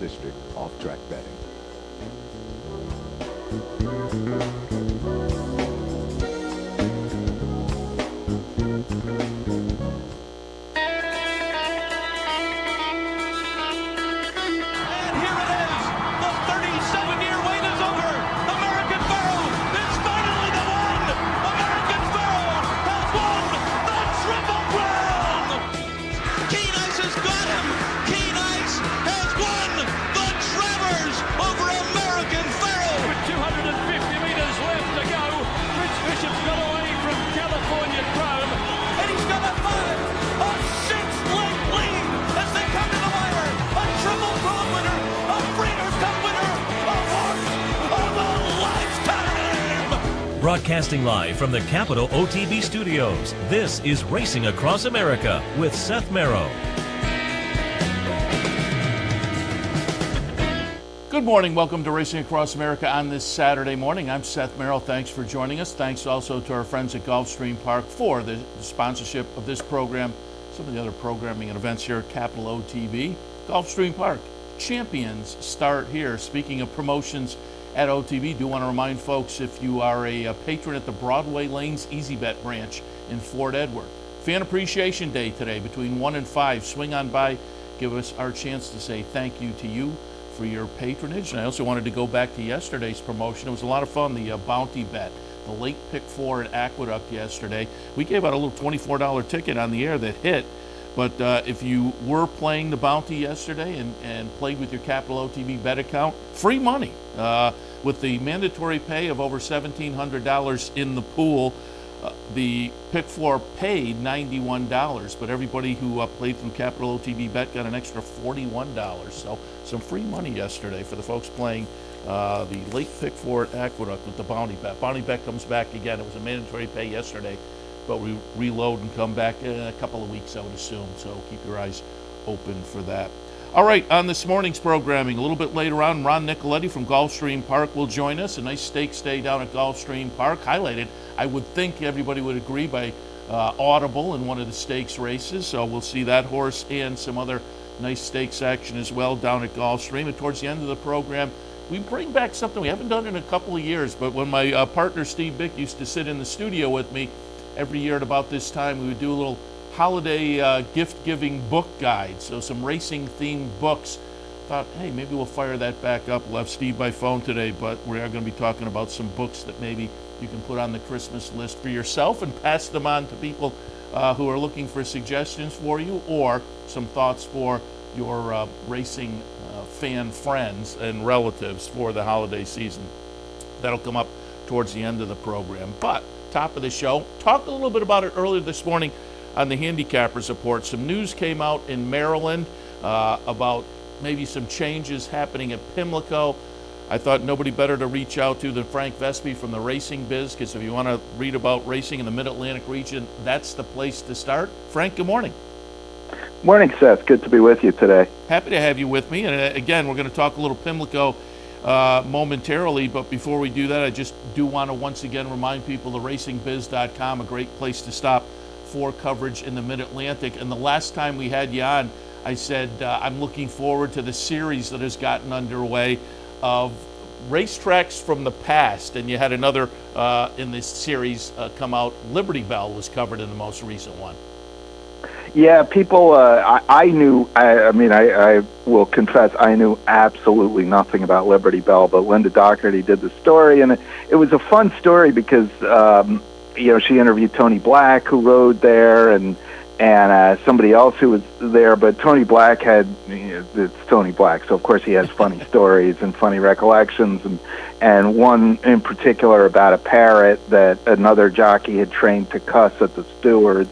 District off-track betting. Broadcasting live from the Capital OTB studios, this is Racing Across America with Seth Merrow. Good morning. Welcome to Racing Across America on this Saturday morning. I'm Seth Merrow. Thanks for joining us. Thanks also to our friends at Gulfstream Park for the sponsorship of this program, some of the other programming and events here at Capital OTB. Gulfstream Park, champions start here. Speaking of promotions at OTB, do want to remind folks, if you are a patron at the Broadway Lanes Easy Bet branch in Fort Edward, Fan Appreciation Day today between 1 and 5. Swing on by, give us our chance to say thank you to you for your patronage. And I also wanted to go back to yesterday's promotion. It was a lot of fun, the bounty bet, the late pick 4 at Aqueduct yesterday. We gave out a little $24 ticket on the air that hit. But if you were playing the bounty yesterday and played with your Capital OTB bet account, free money. With the mandatory pay of over $1,700 in the pool, the pick 4 paid $91, but everybody who played through Capital OTB bet got an extra $41. So some free money yesterday for the folks playing the late pick 4 at Aqueduct with the bounty bet. Bounty bet comes back again. It was a mandatory pay yesterday, but we reload and come back in a couple of weeks, I would assume. So keep your eyes open for that. All right, on this morning's programming, a little bit later on, Ron Nicoletti from Gulfstream Park will join us. A nice stakes day down at Gulfstream Park, highlighted, I would think everybody would agree, by Audible in one of the stakes races. So we'll see that horse and some other nice stakes action as well down at Gulfstream. And towards the end of the program, we bring back something we haven't done in a couple of years, but when my partner Steve Bick used to sit in the studio with me every year at about this time, we would do a little holiday gift-giving book guide, so some racing-themed books. Thought, hey, maybe we'll fire that back up. We'll have Steve by phone today, but we are going to be talking about some books that maybe you can put on the Christmas list for yourself and pass them on to people who are looking for suggestions for you, or some thoughts for your racing fan friends and relatives for the holiday season. That'll come up towards the end of the program. But top of the show, talked a little bit about it earlier this morning on the Handicappers Report. Some news came out in Maryland about maybe some changes happening at Pimlico. I thought nobody better to reach out to than Frank VESPE from the Racing Biz, because if you want to read about racing in the Mid-Atlantic region, that's the place to start. Frank, good morning. Morning, Seth. Good to be with you today. Happy to have you with me. And again, we're going to talk a little Pimlico momentarily, but before we do that, I just do want to once again remind people the racingbiz.com, a great place to stop for coverage in the Mid-Atlantic. And the last time we had you on, I said I'm looking forward to the series that has gotten underway of racetracks from the past, and you had another in this series come out. Liberty Bell was covered in the most recent one. Yeah, people, I will confess, I knew absolutely nothing about Liberty Bell, but Linda Doherty did the story, and it was a fun story because, she interviewed Tony Black, who rode there, and somebody else who was there, but Tony Black it's Tony Black, so of course he has funny stories and funny recollections, and one in particular about a parrot that another jockey had trained to cuss at the stewards.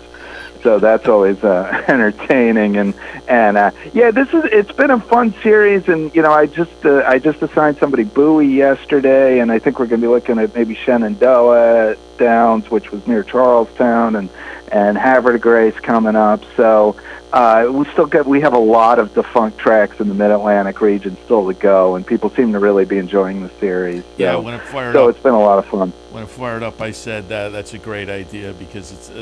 So that's always entertaining, and it's been a fun series, and I just assigned somebody Bowie yesterday, and I think we're going to be looking at maybe Shenandoah Downs, which was near Charlestown, and Havre de Grace coming up. So we have a lot of defunct tracks in the Mid-Atlantic region still to go, and people seem to really be enjoying the series. Yeah, so, when it fired up, so it's been a lot of fun. When it fired up, I said that's a great idea, because it's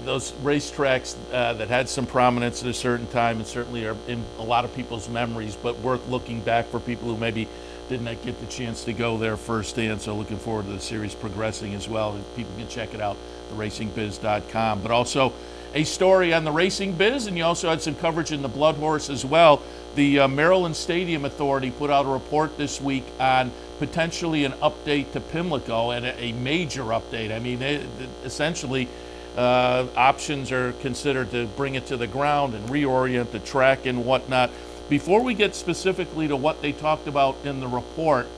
those racetracks that had some prominence at a certain time and certainly are in a lot of people's memories, but worth looking back for people who maybe did not get the chance to go there firsthand. So looking forward to the series progressing as well. People can check it out, theracingbiz.com. But also a story on the Racing Biz, and you also had some coverage in the Blood Horse as well. The Maryland Stadium Authority put out a report this week on potentially an update to Pimlico, and a major update. I mean, essentially, options are considered to bring it to the ground and reorient the track and whatnot. Before we get specifically to what they talked about in the report,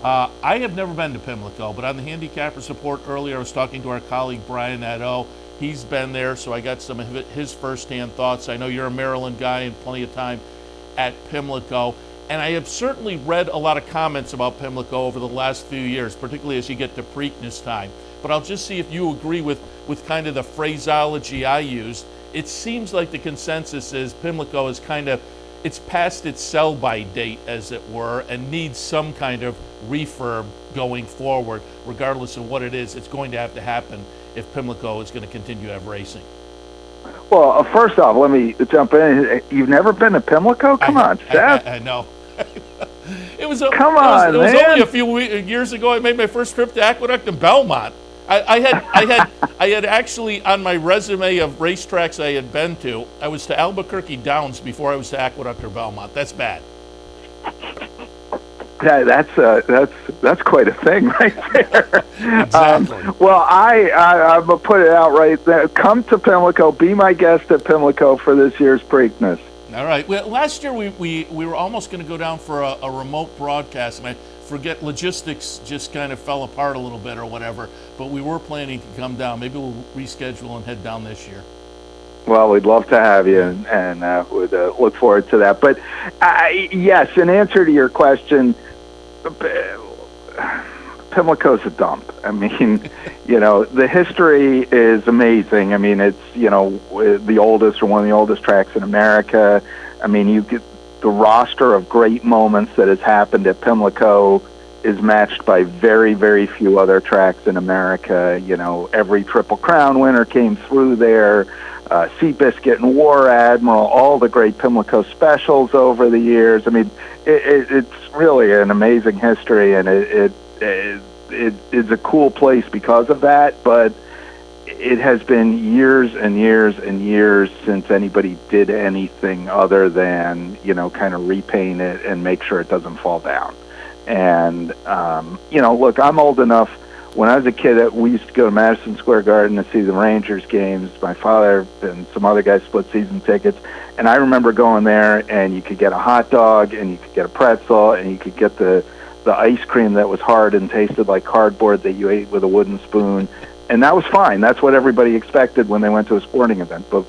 I have never been to Pimlico, but on the Handicappers Report earlier, I was talking to our colleague Brian Nadeau. He's been there, so I got some of his firsthand thoughts. I know you're a Maryland guy and plenty of time at Pimlico, and I have certainly read a lot of comments about Pimlico over the last few years, particularly as you get to Preakness time. But I'll just see if you agree with kind of the phraseology I used. It seems like the consensus is Pimlico is it's past its sell-by date, as it were, and needs some kind of refurb going forward. Regardless of what it is, it's going to have to happen if Pimlico is going to continue to have racing. Well, first off, let me jump in. You've never been to Pimlico? Come on, Seth. I know. It was only a few years ago I made my first trip to Aqueduct and Belmont. I had actually on my resume of racetracks I had been to, I was to Albuquerque Downs before I was to Aqueduct or Belmont. That's bad. That's quite a thing right there. Exactly. Well, I'm gonna put it out right there. Come to Pimlico. Be my guest at Pimlico for this year's Preakness. All right. Well, last year we were almost going to go down for a remote broadcast, and I forget, logistics just kind of fell apart a little bit or whatever. But we were planning to come down. Maybe we'll reschedule and head down this year. Well, we'd love to have you, and would look forward to that. But yes, in answer to your question, Pimlico's a dump. I mean, the history is amazing. I mean, it's, the oldest or one of the oldest tracks in America. I mean, you get the roster of great moments that has happened at Pimlico is matched by very, very few other tracks in America. Every Triple Crown winner came through there. Seabiscuit and War Admiral, all the great Pimlico specials over the years. I mean, it's really an amazing history, and it is a cool place because of that, but it has been years and years and years since anybody did anything other than, kind of repaint it and make sure it doesn't fall down. And, look, I'm old enough. When I was a kid, we used to go to Madison Square Garden to see the Rangers games. My father and some other guys split season tickets. And I remember going there, and you could get a hot dog, and you could get a pretzel, and you could get the ice cream that was hard and tasted like cardboard that you ate with a wooden spoon. And that was fine. That's what everybody expected when they went to a sporting event. But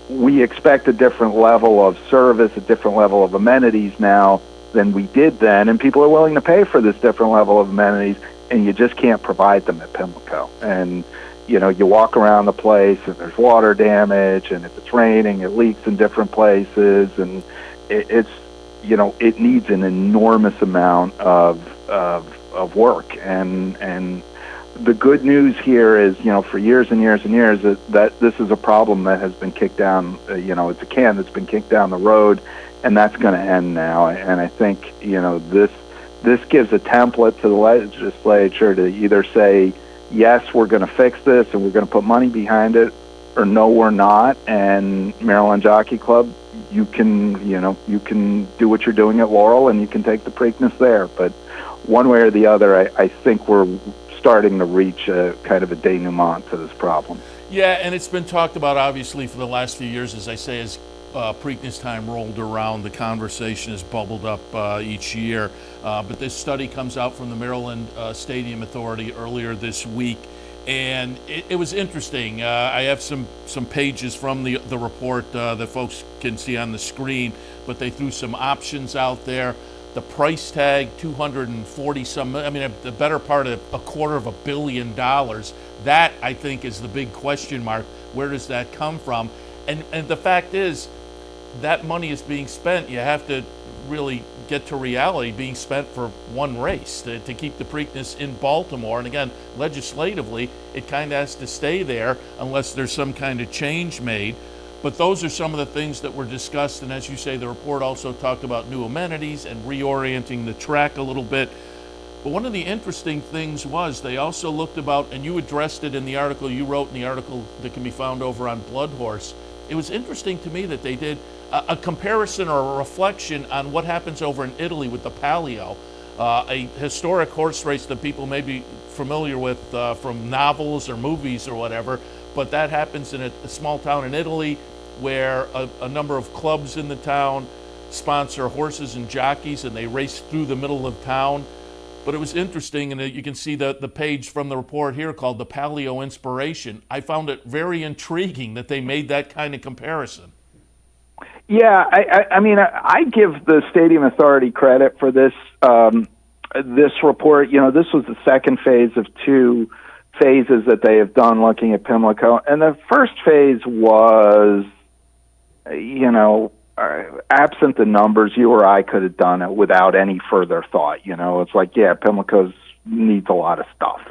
we expect a different level of service, a different level of amenities now than we did then. And people are willing to pay for this different level of amenities, and you just can't provide them at Pimlico. And, you walk around the place, and there's water damage, and if it's raining, it leaks in different places, and it needs an enormous amount of work. And the good news here is, for years and years and years, that this is a problem that has been kicked down, it's a can that's been kicked down the road, and that's going to end now. And I think, this gives a template to the legislature to either say, yes, we're going to fix this and we're going to put money behind it, or no, we're not. And Maryland Jockey Club, you can do what you're doing at Laurel, and you can take the Preakness there. But one way or the other, I think we're starting to reach a kind of a denouement to this problem. Yeah, and it's been talked about, obviously, for the last few years, as I say, as Preakness time rolled around, the conversation has bubbled up each year. But this study comes out from the Maryland Stadium Authority earlier this week, and it was interesting. I have some pages from the report that folks can see on the screen, but they threw some options out there. The price tag, $240-some, I mean, the better part of $250 million. That, I think, is the big question mark. Where does that come from? And the fact is, that money is being spent. You have to really get to reality being spent for one race to keep the Preakness in Baltimore. And again, legislatively, it kind of has to stay there unless there's some kind of change made. But those are some of the things that were discussed. And as you say, the report also talked about new amenities and reorienting the track a little bit. But one of the interesting things was they also looked about, and you addressed it in the article you wrote, in the article that can be found over on Blood Horse. It was interesting to me that they did a comparison or a reflection on what happens over in Italy with the Palio, a historic horse race that people may be familiar with from novels or movies or whatever, but that happens in a small town in Italy where a number of clubs in the town sponsor horses and jockeys, and they race through the middle of town. But it was interesting, and you can see the page from the report here called The Palio Inspiration. I found it very intriguing that they made that kind of comparison. Yeah, I mean, I give the Stadium Authority credit for this this report. You know, this was the second phase of two phases that they have done looking at Pimlico. And the first phase was, you know, absent the numbers, you or I could have done it without any further thought. You know, it's like, yeah, Pimlico needs a lot of stuff.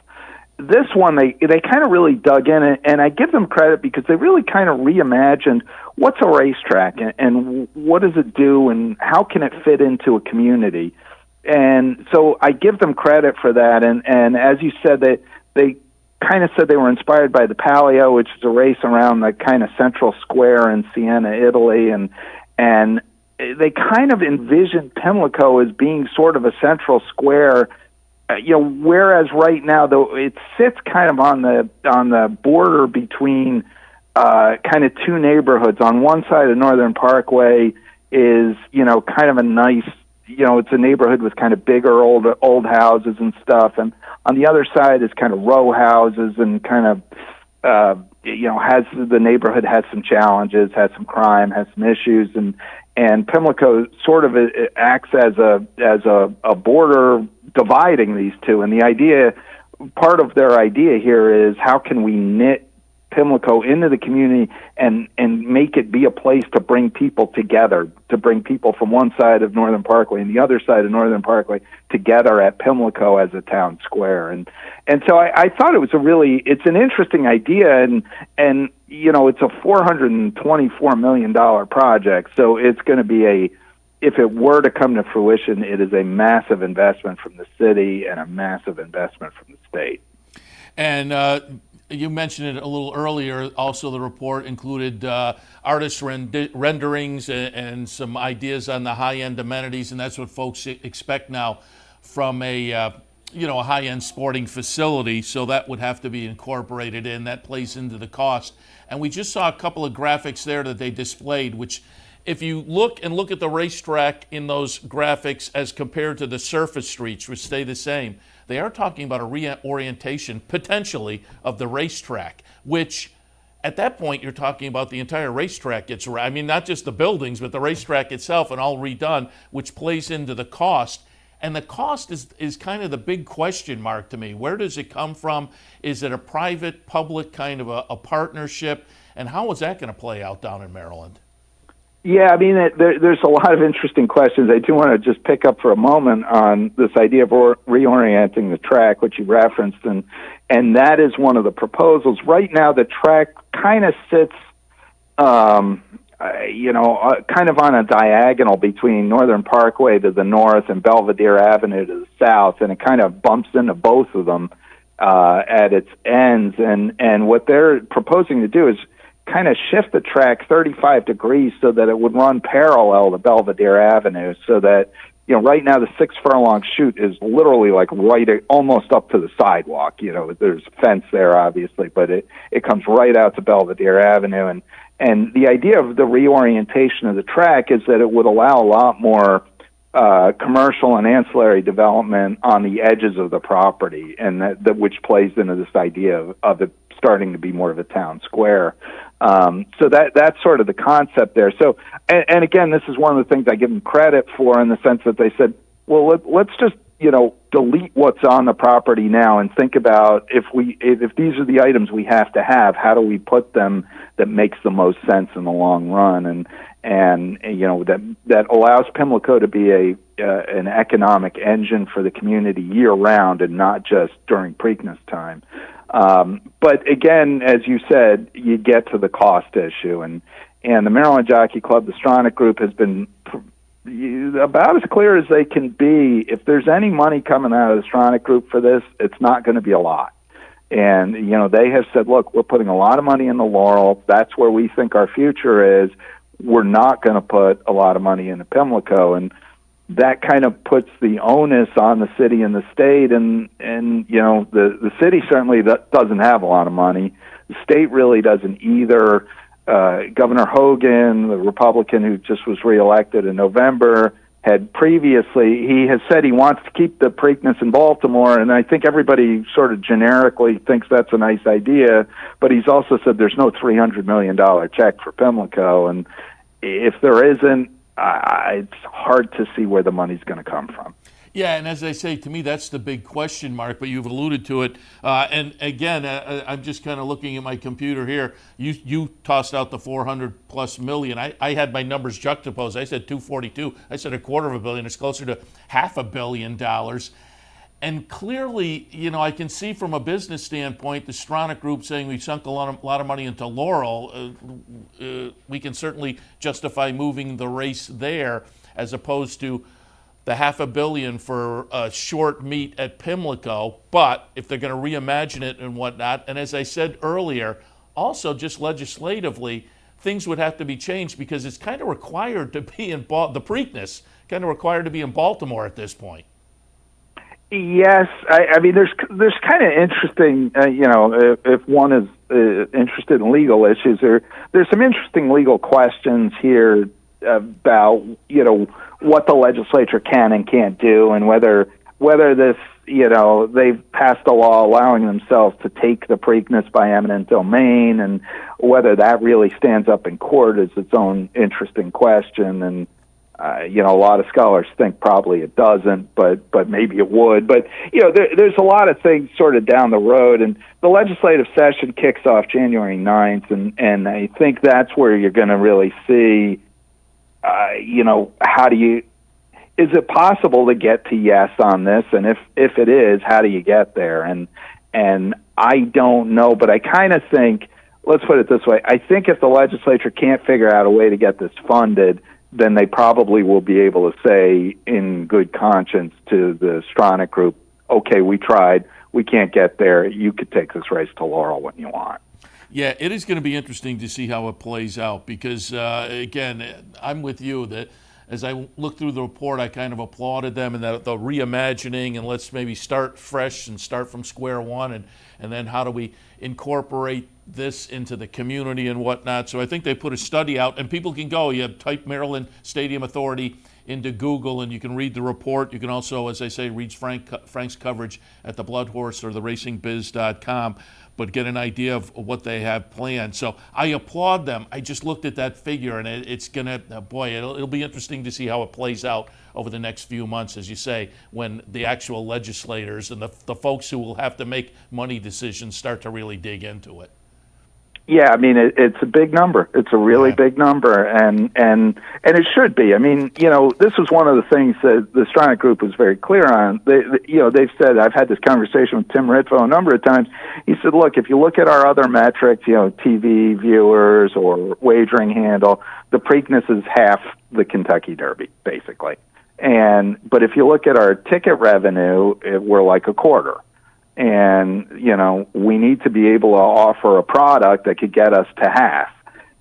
This one, they kind of really dug in, and I give them credit because they really kind of reimagined what's a racetrack and what does it do and how can it fit into a community. And so I give them credit for that. And as you said, they kind of said they were inspired by the Palio, which is a race around the kind of central square in Siena, Italy, and they kind of envisioned Pimlico as being sort of a central square. You know, whereas right now, though, it sits kind of on the border between kind of two neighborhoods. On one side of Northern Parkway is, you know, kind of a nice, you know, it's a neighborhood with kind of bigger old houses and stuff, and on the other side is kind of row houses and kind of you know, the neighborhood has some challenges, has some crime, has some issues, and Pimlico sort of acts as a border dividing these two. And the idea, part of their idea here is how can we knit Pimlico into the community and make it be a place to bring people together, to bring people from one side of Northern Parkway and the other side of Northern Parkway together at Pimlico as a town square. And so I thought it's an interesting idea, and you know, it's a $424 million project, so it's going to be if it were to come to fruition, it is a massive investment from the city and a massive investment from the state. And you mentioned it a little earlier. Also, the report included artist renderings and some ideas on the high-end amenities, and that's what folks expect now from a high-end sporting facility. So that would have to be incorporated in. That plays into the cost. And we just saw a couple of graphics there that they displayed, which, if you look at the racetrack in those graphics as compared to the surface streets, which stay the same, they are talking about a reorientation, potentially, of the racetrack, which at that point you're talking about the entire racetrack gets, I mean, not just the buildings, but the racetrack itself and all redone, which plays into the cost. And the cost is kind of the big question mark to me. Where does it come from? Is it a private, public kind of a partnership? And how is that going to play out down in Maryland? Yeah, I mean, there's a lot of interesting questions. I do want to just pick up for a moment on this idea of reorienting the track, which you referenced, and that is one of the proposals. Right now, the track kind of sits, kind of on a diagonal between Northern Parkway to the north and Belvedere Avenue to the south, and it kind of bumps into both of them at its ends. And what they're proposing to do is kind of shift the track 35 degrees so that it would run parallel to Belvedere Avenue, so that, you know, right now the 6 furlong chute is literally like almost up to the sidewalk. You know, there's a fence there, obviously, but it comes right out to Belvedere Avenue. And the idea of the reorientation of the track is that it would allow a lot more commercial and ancillary development on the edges of the property, and that which plays into this idea of it starting to be more of a town square. So that's sort of the concept there. So, and again, this is one of the things I give them credit for, in the sense that they said, well, let's just, you know, delete what's on the property now and think about if these are the items we have to have, how do we put them that makes the most sense in the long run? and that allows Pimlico to be an economic engine for the community year round and not just during Preakness time. But again, as you said, you get to the cost issue, and the Maryland Jockey Club, the Stronach Group, has been about as clear as they can be. If there's any money coming out of the Stronach Group for this, it's not going to be a lot. And, they have said, look, we're putting a lot of money in the Laurel. That's where we think our future is. We're not going to put a lot of money into Pimlico. And that kind of puts the onus on the city and the state. And the city certainly doesn't have a lot of money. The state really doesn't either. Governor Hogan, the Republican who just was reelected in November, he has said he wants to keep the Preakness in Baltimore, and I think everybody sort of generically thinks that's a nice idea, but he's also said there's no $300 million check for Pimlico, and if there isn't, it's hard to see where the money's going to come from. Yeah, and as I say, to me, that's the big question mark, but you've alluded to it. And again, I'm just kind of looking at my computer here. You tossed out the $400+ million. I had my numbers juxtaposed. I said 242. I said $250 million. It's closer to $500 million. And clearly, I can see from a business standpoint, the Stronach Group saying we sunk a lot of money into Laurel. We can certainly justify moving the race there as opposed to the $500 million for a short meet at Pimlico. But if they're going to reimagine it and whatnot, and as I said earlier, also just legislatively, things would have to be changed because it's kind of required to be in the Preakness, kind of required to be in Baltimore at this point. Yes, I mean, there's kind of interesting, if one is interested in legal issues, there's some interesting legal questions here about, what the legislature can and can't do, and whether this, they've passed a law allowing themselves to take the Preakness by eminent domain, and whether that really stands up in court is its own interesting question. And a lot of scholars think probably it doesn't, but maybe it would. But there's a lot of things sort of down the road, and the legislative session kicks off January 9th, and I think that's where you're going to really see. Is it possible to get to yes on this? And if it is, how do you get there? And I don't know, but I kind of think, let's put it this way. I think if the legislature can't figure out a way to get this funded, then they probably will be able to say in good conscience to the Stronach Group, okay, we tried, we can't get there. You could take this race to Laurel when you want. Yeah, it is going to be interesting to see how it plays out because, again, I'm with you that as I looked through the report, I kind of applauded them and the reimagining and let's maybe start fresh and start from square one and then how do we incorporate this into the community and whatnot. So I think they put a study out and people can go. You type Maryland Stadium Authority into Google and you can read the report. You can also, as I say, read Frank's coverage at the Blood Horse or the racingbiz.com. but get an idea of what they have planned. So I applaud them. I just looked at that figure, and it's going to, it'll be interesting to see how it plays out over the next few months, as you say, when the actual legislators and the folks who will have to make money decisions start to really dig into it. Yeah, I mean, it's a big number. It's a really big number, and it should be. I mean, this was one of the things that the Stronach Group was very clear on. They've said, I've had this conversation with Tim Ritvo a number of times. He said, look, if you look at our other metrics, TV viewers or wagering handle, the Preakness is half the Kentucky Derby, basically. But if you look at our ticket revenue, we're like a quarter. And, we need to be able to offer a product that could get us to half.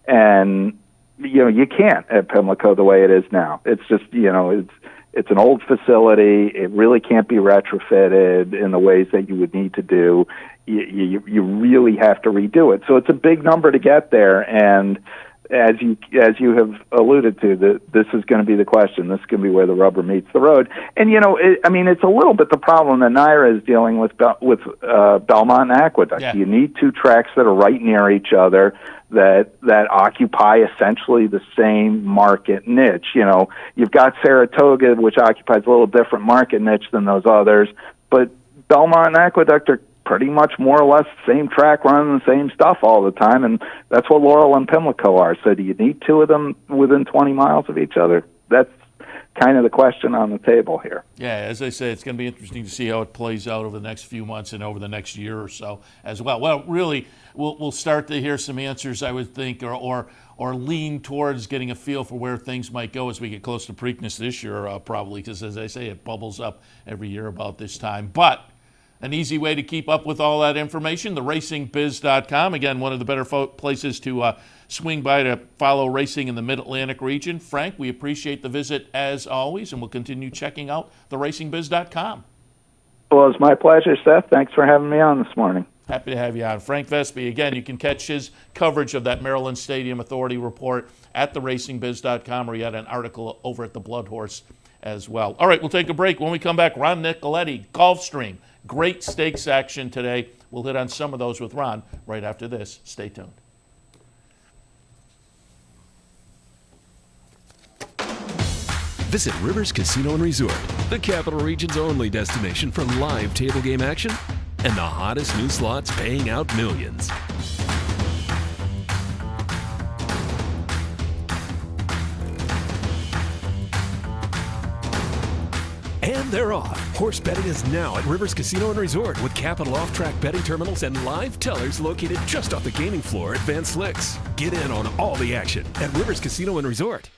And, you can't at Pimlico the way it is now. It's just, it's an old facility. It really can't be retrofitted in the ways that you would need to do. You really have to redo it. So it's a big number to get there. And as you have alluded to, this is going to be the question. This is going to be where the rubber meets the road. And it's a little bit the problem that NYRA is dealing with Belmont and Aqueduct. Yeah. You need two tracks that are right near each other that occupy essentially the same market niche. You've got Saratoga, which occupies a little different market niche than those others, but Belmont and Aqueduct are pretty much more or less the same track running the same stuff all the time, and that's what Laurel and Pimlico are. So do you need two of them within 20 miles of each other? That's kind of the question on the table here. Yeah, as I say, it's going to be interesting to see how it plays out over the next few months and over the next year or so as well. Well, really, we'll start to hear some answers, I would think, or lean towards getting a feel for where things might go as we get close to Preakness this year, probably, because as I say, it bubbles up every year about this time. But an easy way to keep up with all that information, theracingbiz.com. Again, one of the better places to swing by to follow racing in the Mid-Atlantic region. Frank, we appreciate the visit as always, and we'll continue checking out theracingbiz.com. Well, it's my pleasure, Seth. Thanks for having me on this morning. Happy to have you on. Frank VESPE, again, you can catch his coverage of that Maryland Stadium Authority report at theracingbiz.com, or you had an article over at the Blood Horse as well. All right, we'll take a break. When we come back, Ron Nicoletti, Gulfstream. Great stakes action today. We'll hit on some of those with Ron right after this. Stay tuned. Visit Rivers Casino and Resort, the Capital Region's only destination for live table game action and the hottest new slots paying out millions. And they're off. Horse betting is now at Rivers Casino and Resort with Capital off-track betting terminals and live tellers located just off the gaming floor at Van Slyck's. Get in on all the action at Rivers Casino and Resort.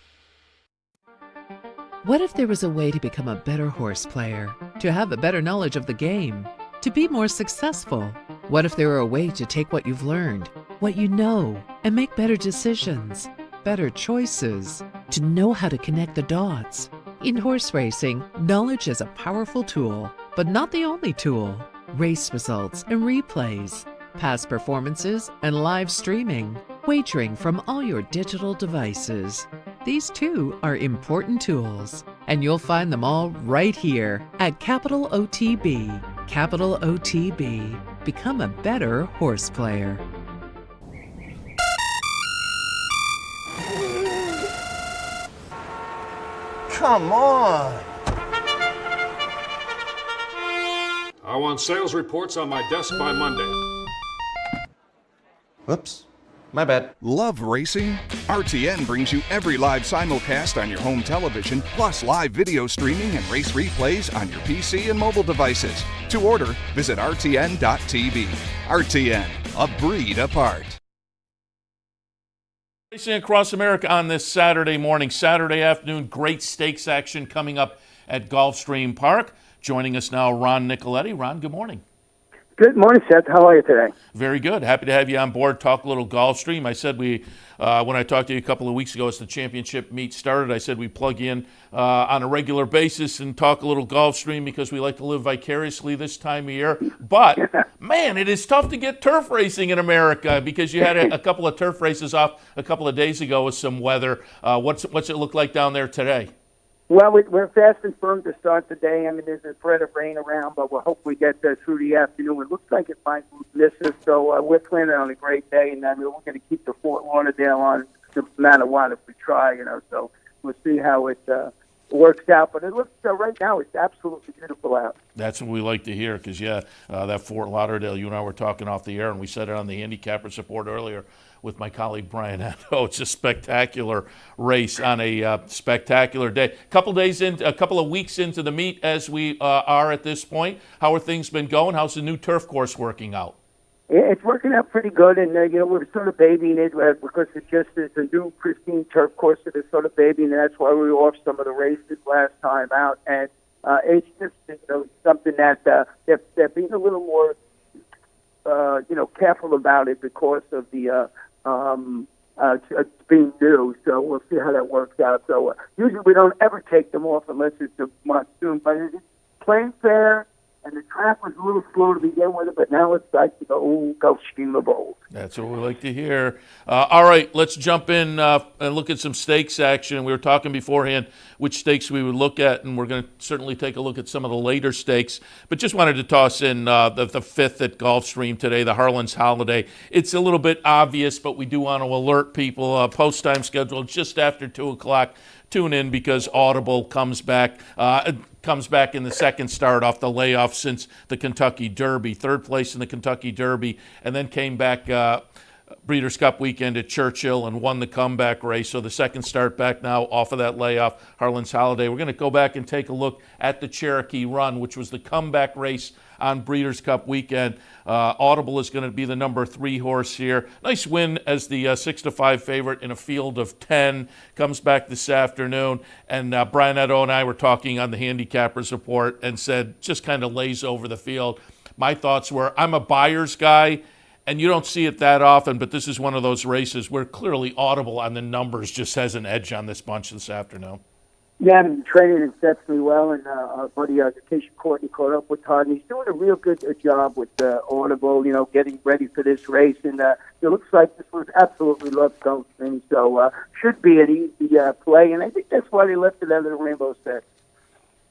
What if there was a way to become a better horse player, to have a better knowledge of the game, to be more successful? What if there were a way to take what you've learned, what you know, and make better decisions, better choices, to know how to connect the dots? In horse racing, knowledge is a powerful tool, but not the only tool. Race results and replays, past performances and live streaming, wagering from all your digital devices. These too are important tools, and you'll find them all right here at Capital OTB. Capital OTB. Become a better horse player. Come on! I want sales reports on my desk by Monday. Whoops. My bad. Love racing? RTN brings you every live simulcast on your home television, plus live video streaming and race replays on your PC and mobile devices. To order, visit rtn.tv. RTN, a breed apart. Racing across America on this Saturday morning, Saturday afternoon, great stakes action coming up at Gulfstream Park. Joining us now, Ron Nicoletti. Ron, good morning. Good morning, Seth. How are you today? Very good. Happy to have you on board. Talk a little Gulfstream. I said when I talked to you a couple of weeks ago as the championship meet started, I said we plug in on a regular basis and talk a little Gulfstream because we like to live vicariously this time of year. But, man, it is tough to get turf racing in America because you had a couple of turf races off a couple of days ago with some weather. What's it look like down there today? Well, we're fast and firm to start the day. I mean, there's a threat of rain around, but we'll hopefully get through the afternoon. It looks like it might miss us, so we're planning on a great day, and I mean, we're going to keep the Fort Lauderdale on no matter what if we try, so we'll see how it works out. But it looks, right now, it's absolutely beautiful out. That's what we like to hear because, that Fort Lauderdale, you and I were talking off the air, and we said it on the handicapper support earlier with my colleague Brian Ando. It's a spectacular race on a spectacular day. A couple of weeks into the meet as we are at this point. How are things been going? How's the new turf course working out? Yeah, it's working out pretty good, and we're sort of babying it because it's a new pristine turf course that is sort of babying, and that's why we were off some of the races last time out. And it's just something that they're being a little more careful about it because of the being new. So we'll see how that works out. So usually we don't ever take them off unless it's a monsoon, but it's playing fair. And the track was a little slow to begin with, but now it's like the old Gulfstream of old. That's what we like to hear. All right, let's jump in and look at some stakes action. We were talking beforehand which stakes we would look at, and we're going to certainly take a look at some of the later stakes. But just wanted to toss in the fifth at Gulfstream today, the Harlan's Holiday. It's a little bit obvious, but we do want to alert people. Post time schedule just after 2 o'clock. tune in because Audible comes back in the second start off the layoff since the Kentucky Derby, third place in the Kentucky Derby, and then came back Breeders' Cup weekend at Churchill and won the comeback race. So the second start back now off of that layoff, Harlan's Holiday. We're going to go back and take a look at the Cherokee Run, which was the comeback race on Breeders' Cup weekend. Audible is going to be the number 3 horse here. Nice win as the 6-5 favorite in a field of 10. Comes back this afternoon. And Brian Edo and I were talking on the Handicappers Report and said just kind of lays over the field. My thoughts were, I'm a buyer's guy, and you don't see it that often, but this is one of those races where clearly Audible on the numbers just has an edge on this bunch this afternoon. Yeah, I've been training exceptionally well, and our buddy Keisha Courtney caught up with Todd, and he's doing a real good job with Audible, getting ready for this race, and it looks like this one absolutely loves Gulfstream, so should be an easy play, and I think that's why they left it out of the Rainbow Six.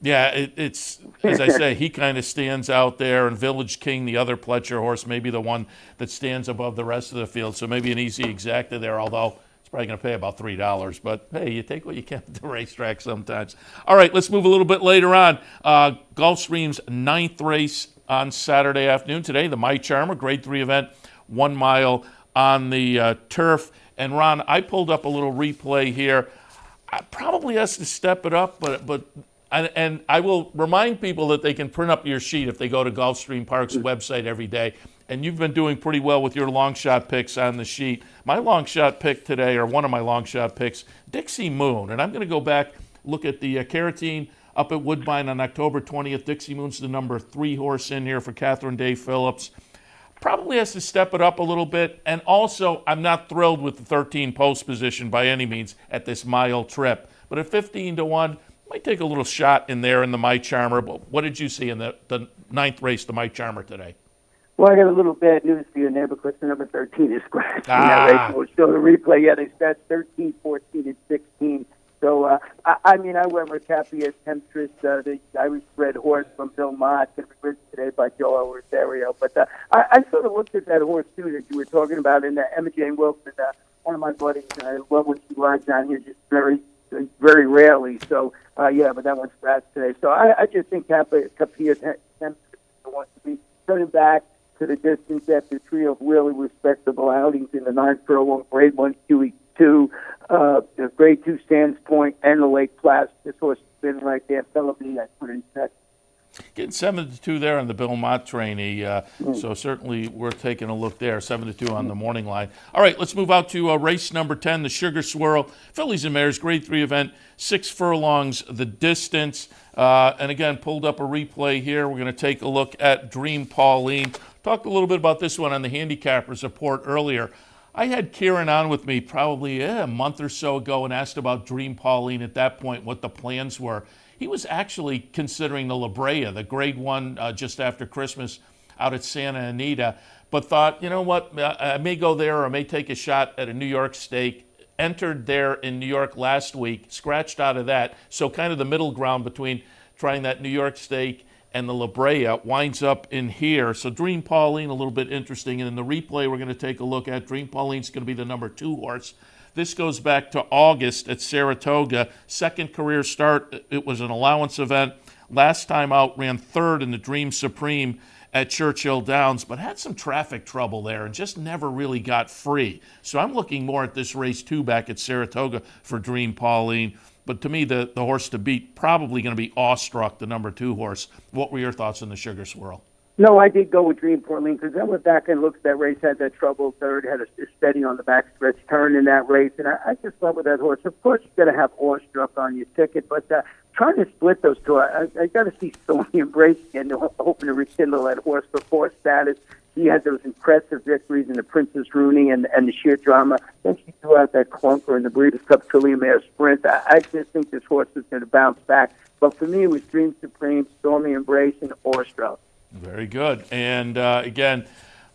Yeah, it's as I say, he kind of stands out there, and Village King, the other Pletcher horse, maybe the one that stands above the rest of the field, so maybe an easy exacta there, although it's probably going to pay about $3. But, hey, you take what you can at the racetrack sometimes. All right, let's move a little bit later on. Gulfstream's 9th race on Saturday afternoon. Today, the My Charmer, Grade 3 event, 1 mile on the turf. And, Ron, I pulled up a little replay here. I probably has to step it up, but I will remind people that they can print up your sheet if they go to Gulfstream Park's website every day. And you've been doing pretty well with your long shot picks on the sheet. My long shot pick today, or one of my long shot picks, Dixie Moon. And I'm going to go back, look at the Carotene up at Woodbine on October 20th. Dixie Moon's the number 3 horse in here for Catherine Day Phillips. Probably has to step it up a little bit. And also, I'm not thrilled with the 13 post position by any means at this mile trip. But at 15-1, might take a little shot in there in the My Charmer. But what did you see in the 9th race, the My Charmer, today? Well, I got a little bad news for you, there, because the number 13 is scratched in that race. We'll show the replay. Yeah, they scratched 13, 14, and 16. So, I went with Capia Temptress, the Irish bred horse from Bill Mott, that was written today by Joel Rosario. But I sort of looked at that horse, too, that you were talking about, and Emma Jane Wilson, one of my buddies. I love when she rides down here just very, very rarely. So, but that one scratched today. So I just think Capia Temptress wants to be turning back to the distance after 3 of really respectable outings in the 9 furlong, Grade 1 QE2, the Grade 2 Sands Point, and the Lake Placid. This horse has been right there. Philippi, I put in check. Getting 7-2 there on the Bill Mott trainee, so certainly worth taking a look there. 7-2 on the morning line. All right, let's move out to race number 10, the Sugar Swirl. Fillies and Mares, Grade 3 event, 6 furlongs the distance. And again, pulled up a replay here. We're going to take a look at Dream Pauline. Talked a little bit about this one on the Handicappers Report earlier. I had Kieran on with me probably a month or so ago and asked about Dream Pauline at that point, what the plans were. He was actually considering the La Brea, the Grade 1 just after Christmas out at Santa Anita, but thought, you know what, I may go there or I may take a shot at a New York stake. Entered there in New York last week, scratched out of that, so kind of the middle ground between trying that New York stake and the La Brea winds up in here. So Dream Pauline, a little bit interesting. And in the replay we're going to take a look at, Dream Pauline's going to be the number 2 horse. This goes back to August at Saratoga. Second career start. It was an allowance event. Last time out, ran 3rd in the Dream Supreme at Churchill Downs, but had some traffic trouble there and just never really got free. So I'm looking more at this race 2 back at Saratoga for Dream Pauline. But to me, the horse to beat, probably going to be Awestruck, the number 2 horse. What were your thoughts on the Sugar Swirl? No, I did go with Dream Pauline, because I went back and looked at that race, had that trouble 3rd, had a steady on the backstretch turn in that race, and I just love with that horse. Of course, you got to have Awestruck on your ticket, but trying to split those two, I got to see Stormy Embrace again, hoping to rekindle that horse for 4 status. She had those impressive victories in the Princess Rooney and the sheer drama. Then she threw out that clunker in the Breeders' Cup Filly Mare Sprint. I just think this horse is going to bounce back. But for me, it was Dream Supreme, Stormy Embrace, and Awestruck. Very good. And again,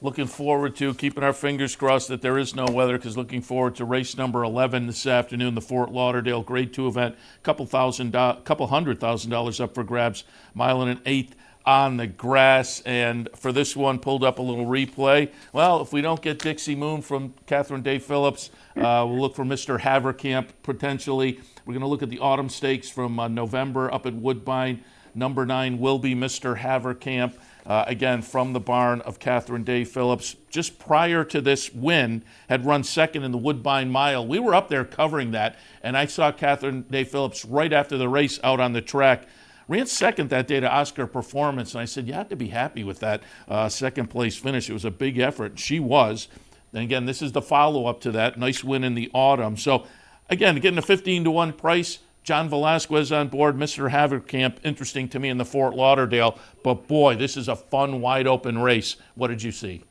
looking forward to keeping our fingers crossed that there is no weather, because looking forward to race number 11 this afternoon, the Fort Lauderdale Grade 2 event. $200,000 up for grabs. Mile and an eighth on the grass. And for this one, pulled up a little replay. Well, if we don't get Dixie Moon from Catherine Day Phillips, we'll look for Mr. Haverkamp potentially. We're going to look at the Autumn Stakes from November up at Woodbine. Number 9 will be Mr. Haverkamp, again, from the barn of Catherine Day Phillips. Just prior to this win, had run second in the Woodbine Mile. We were up there covering that, and I saw Catherine Day Phillips right after the race out on the track. Ran second that day to Oscar Performance, and I said, you have to be happy with that second place finish. It was a big effort. She was. And again, this is the follow-up to that. Nice win in the autumn. So, again, getting a 15-1 price. John Velasquez on board, Mr. Haverkamp, interesting to me in the Fort Lauderdale. But, boy, this is a fun, wide-open race. What did you see?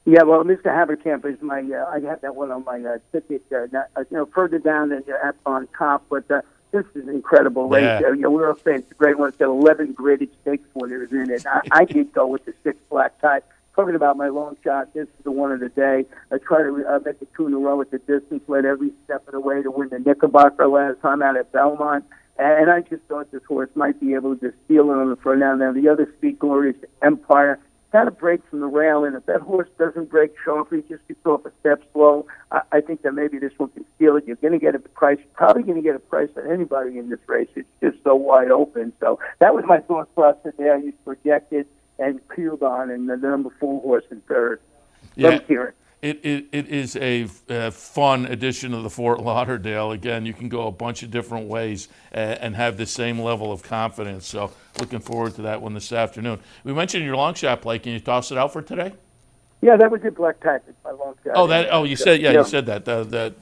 Yeah, well, Mr. Haverkamp is my, I have that one on my ticket, further down and up on top. But this is an incredible race. Yeah. We were saying it's a great one. It's got 11 graded stakes winners in it. I did go with the 6 black tie. Talking about my long shot, this is the one of the day. I try to make the 2 in a row at the distance, led every step of the way to win the Knickerbocker last time out at Belmont. And I just thought this horse might be able to just steal it on the front now. Now, the other Speed Glorious Empire kind of breaks from the rail, and if that horse doesn't break sharply, just gets off a step slow, I think that maybe this one can steal it. You're going to get a price, probably going to get a price on anybody in this race. It's just so wide open. So that was my thought process there. I used projected and peeled on, and the number 4 horse in third. Yeah, it is a fun addition of the Fort Lauderdale. Again, you can go a bunch of different ways and have the same level of confidence. So looking forward to that one this afternoon. We mentioned your long shot play. Can you toss it out for today? Yeah, that was a black tactic, my long shot. Oh, you said you said that.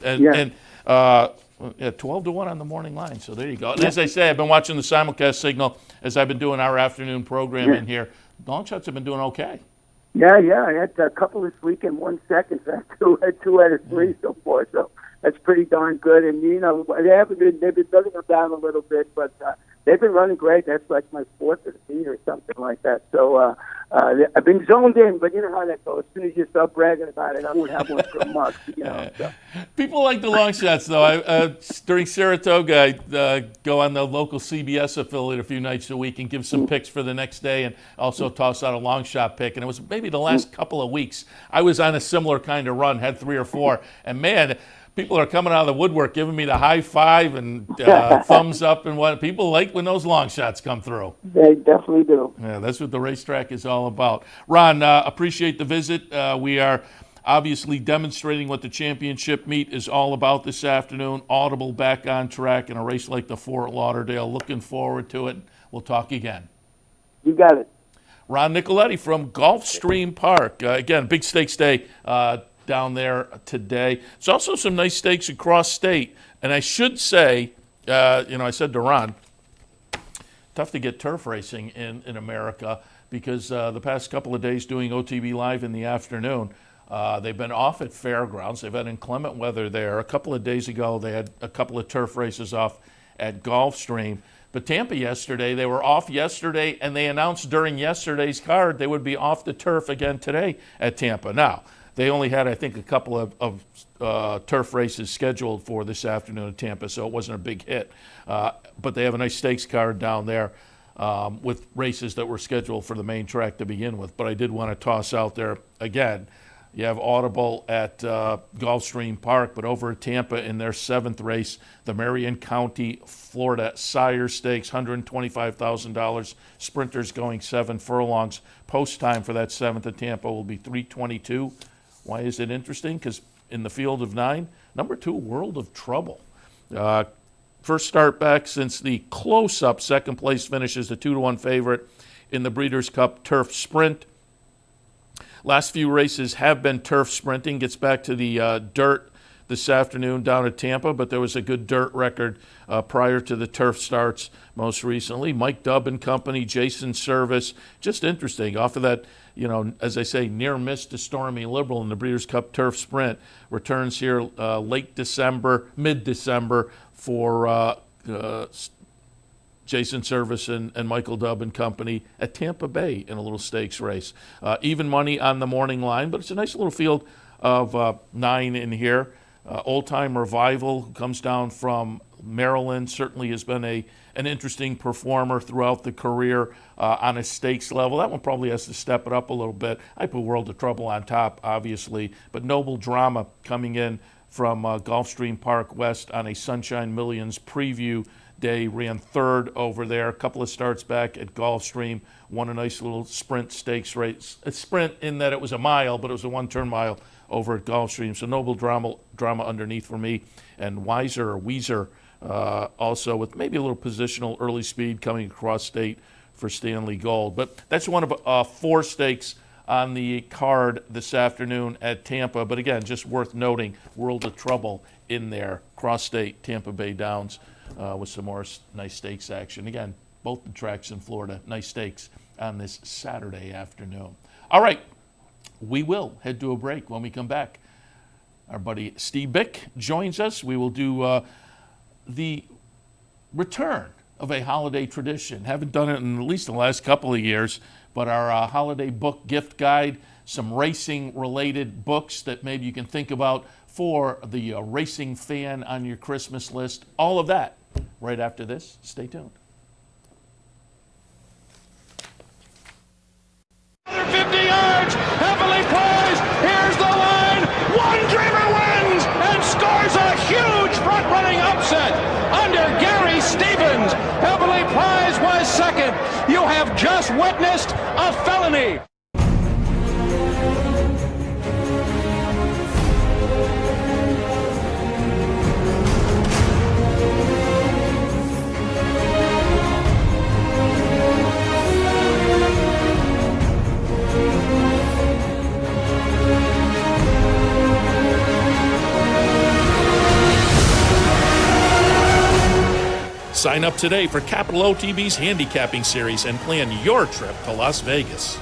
And 12-1 on the morning line. So there you go. And as I say, I've been watching the simulcast signal as I've been doing our afternoon program in here. Long shots have been doing okay. Yeah. I had a couple this week in 1 second. So I had 2 out of 3 so far. So that's pretty darn good. And, they've been building them down a little bit, but they've been running great. That's like my 4th of the feed or something like that. So I've been zoned in, but you know how that goes. As soon as you start bragging about it, I won't have one for a month. So. People like the long shots, though. During Saratoga, I go on the local CBS affiliate a few nights a week and give some picks for the next day, and also toss out a long shot pick. And it was maybe the last couple of weeks I was on a similar kind of run, had 3 or 4, and man, people are coming out of the woodwork giving me the high five and thumbs up and what. People like when those long shots come through. They definitely do. Yeah, that's what the racetrack is all about. Ron, appreciate the visit. We are obviously demonstrating what the championship meet is all about this afternoon. Audible back on track in a race like the Fort Lauderdale. Looking forward to it. We'll talk again. You got it. Ron Nicoletti from Gulfstream Park. Again, big stakes day down there today. There's also some nice stakes across state. And I should say, I said to Ron, tough to get turf racing in America because the past couple of days doing OTB Live in the afternoon, they've been off at fairgrounds. They've had inclement weather there. A couple of days ago, they had a couple of turf races off at Gulfstream. But Tampa yesterday, they were off yesterday, and they announced during yesterday's card they would be off the turf again today at Tampa. Now, they only had, I think, a couple of turf races scheduled for this afternoon at Tampa, so it wasn't a big hit. But they have a nice stakes card down there with races that were scheduled for the main track to begin with. But I did want to toss out there, again, you have Audible at Gulfstream Park, but over at Tampa in their 7th race, the Marion County, Florida Sire Stakes, $125,000. Sprinters going 7 furlongs. Post time for that 7th at Tampa will be 3:22. Why is it interesting? Because in the field of 9, number 2, World of Trouble. First start back since the close-up second place finish as the 2-1 favorite in the Breeders' Cup Turf Sprint. Last few races have been turf sprinting. Gets back to the dirt this afternoon down at Tampa, but there was a good dirt record prior to the turf starts most recently. Mike Dubb and company, Jason Service, just interesting. Off of that, as I say, near miss to Stormy Liberal in the Breeders' Cup Turf Sprint. Returns here late December, mid-December for Jason Service and Michael Dubb and company at Tampa Bay in a little stakes race. Even money on the morning line, but it's a nice little field of 9 in here. Old Time Revival comes down from Maryland certainly has been an interesting performer throughout the career on a stakes level. That one probably has to step it up a little bit. I put World of Trouble on top, obviously, but Noble Drama coming in from Gulfstream Park West on a Sunshine Millions preview day, ran third over there. A couple of starts back at Gulfstream, won a nice little sprint stakes race. A sprint in that it was a mile, but it was a one-turn mile over at Gulfstream. So Noble Drama underneath for me, and Weezer also with maybe a little positional early speed coming across state for Stanley Gold. But that's one of 4 stakes on the card this afternoon at Tampa. But again, just worth noting, World of Trouble in there, cross state, Tampa Bay Downs, with some more nice stakes action. Again, both the tracks in Florida, nice stakes on this Saturday afternoon. All right, we will head to a break. When we come back, our buddy Steve Bick joins us. We will do the return of a holiday tradition. Haven't done it in at least the last couple of years, but our holiday book gift guide, some racing-related books that maybe you can think about for the racing fan on your Christmas list. All of that right after this. Stay tuned. 50 yards, heavily priced. Here's the line. One Dreamer wins and scores a huge front-running upset under Gary Stevens. Heavily prized was second. You have just witnessed a felony. Sign up today for Capital OTB's handicapping series and plan your trip to Las Vegas.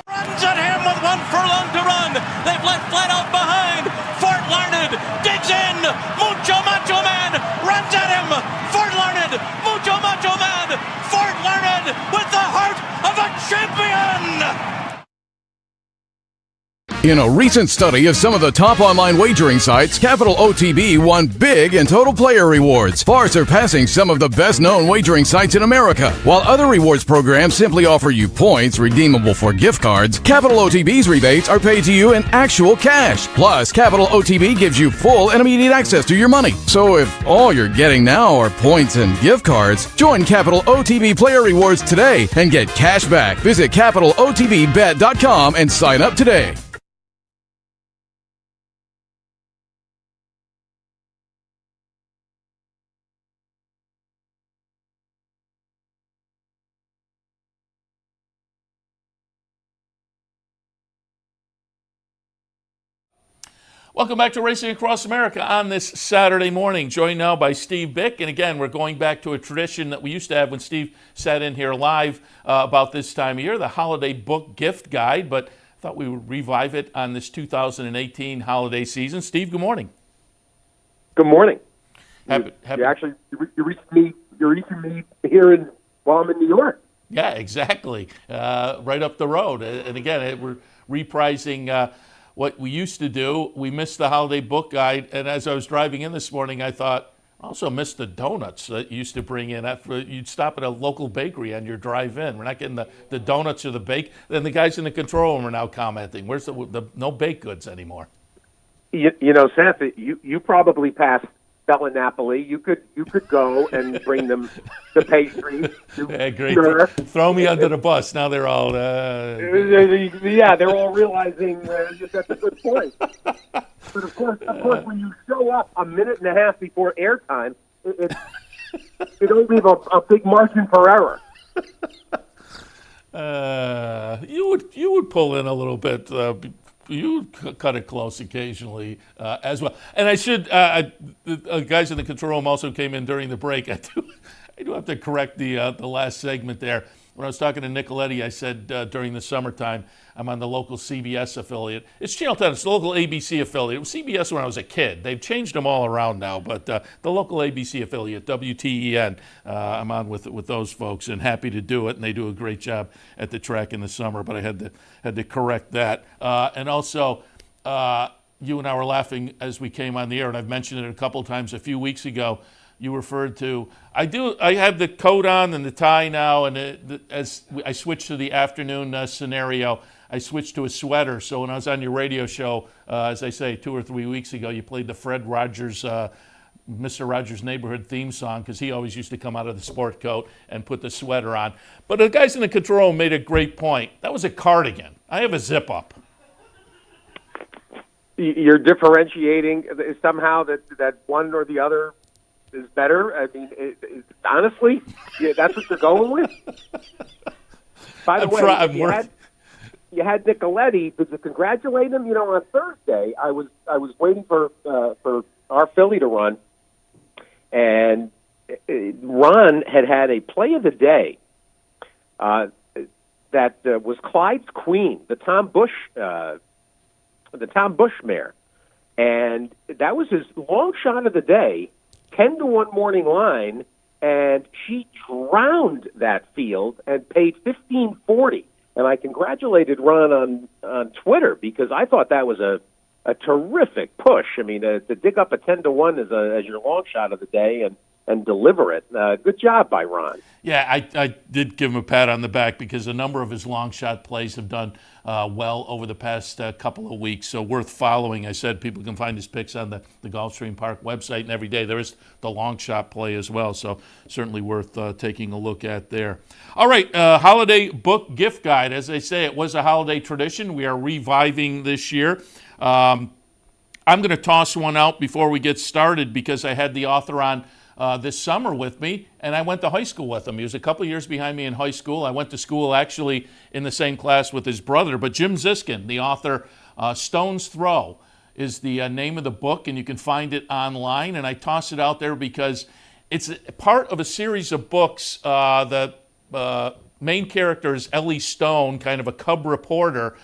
Runs at him with 1 furlong to run. They've let flat out behind. Fort Larned digs in. Mucho Macho Man runs at him. Fort Larned, Mucho Macho Man. Fort Larned with the heart of a champion. In a recent study of some of the top online wagering sites, Capital OTB won big in total player rewards, far surpassing some of the best-known wagering sites in America. While other rewards programs simply offer you points redeemable for gift cards, Capital OTB's rebates are paid to you in actual cash. Plus, Capital OTB gives you full and immediate access to your money. So if all you're getting now are points and gift cards, join Capital OTB Player Rewards today and get cash back. Visit CapitalOTBBet.com and sign up today. Welcome back to Racing Across America on this Saturday morning. Joined now by Steve Bick. And again, we're going back to a tradition that we used to have when Steve sat in here live about this time of year, the holiday book gift guide. But I thought we would revive it on this 2018 holiday season. Steve, good morning. Good morning. You're reaching me here while I'm in New York. Yeah, exactly. Right up the road. And again, we're reprising what we used to do. We missed the holiday book guide, and as I was driving in this morning, I thought, I also missed the donuts that you used to bring in. You'd stop at a local bakery on your drive in. We're not getting the donuts or the bake. Then the guys in the control room are now commenting, where's the no baked goods anymore? You know, Seth, you probably passed Bella Napoli. You could go and bring them the pastry. Yeah, great. Throw me under the bus. Now they're all... Yeah, they're all realizing that's a good point. But of course, when you show up a minute and a half before airtime, it don't leave a big margin for error. You would pull in a little bit. You cut it close occasionally as well. And I should, guys in the control room also came in during the break. I do have to correct the last segment there. When I was talking to Nicoletti, I said during the summertime, I'm on the local CBS affiliate. It's Channel 10, it's the local ABC affiliate. It was CBS when I was a kid. They've changed them all around now, but the local ABC affiliate, WTEN, I'm on with those folks and happy to do it, and they do a great job at the track in the summer, but I had to correct that. And also, you and I were laughing as we came on the air, and I've mentioned it a couple times a few weeks ago. you referred to. I have the coat on and the tie now, and as I switched to the afternoon scenario, I switched to a sweater. So when I was on your radio show, as I say, 2 or 3 weeks ago, you played the Fred Rogers, Mr. Rogers' Neighborhood theme song, because he always used to come out of the sport coat and put the sweater on. But the guys in the control room made a great point. That was a cardigan. I have a zip-up. You're differentiating somehow that one or the other is better. I mean, honestly, that's what you're going with. By the way, you had Nicoletti. Did you congratulate him? You know, on Thursday, I was waiting for our Philly to run, and Ron had a play of the day that was Clyde's Queen, the Tom Bush mare, and that was his long shot of the day, 10-1 morning line, and she drowned that field and paid $15.40. And I congratulated Ron on Twitter because I thought that was a terrific push. I mean, to dig up a 10-1 as your long shot of the day and deliver it. Good job by Ron. Yeah, I did give him a pat on the back because a number of his long shot plays have done well over the past couple of weeks. So worth following. I said people can find his picks on the Gulfstream Park website, and every day there is the long shot play as well. So certainly worth taking a look at there. All right, holiday book gift guide. As I say, it was a holiday tradition. We are reviving this year. I'm going to toss one out before we get started because I had the author on this summer with me, and I went to high school with him. He was a couple years behind me in high school. I went to school actually in the same class with his brother, but Jim Ziskin, the author, Stone's Throw is the name of the book, and you can find it online, and I toss it out there because it's part of a series of books. The main character is Ellie Stone, kind of a cub reporter,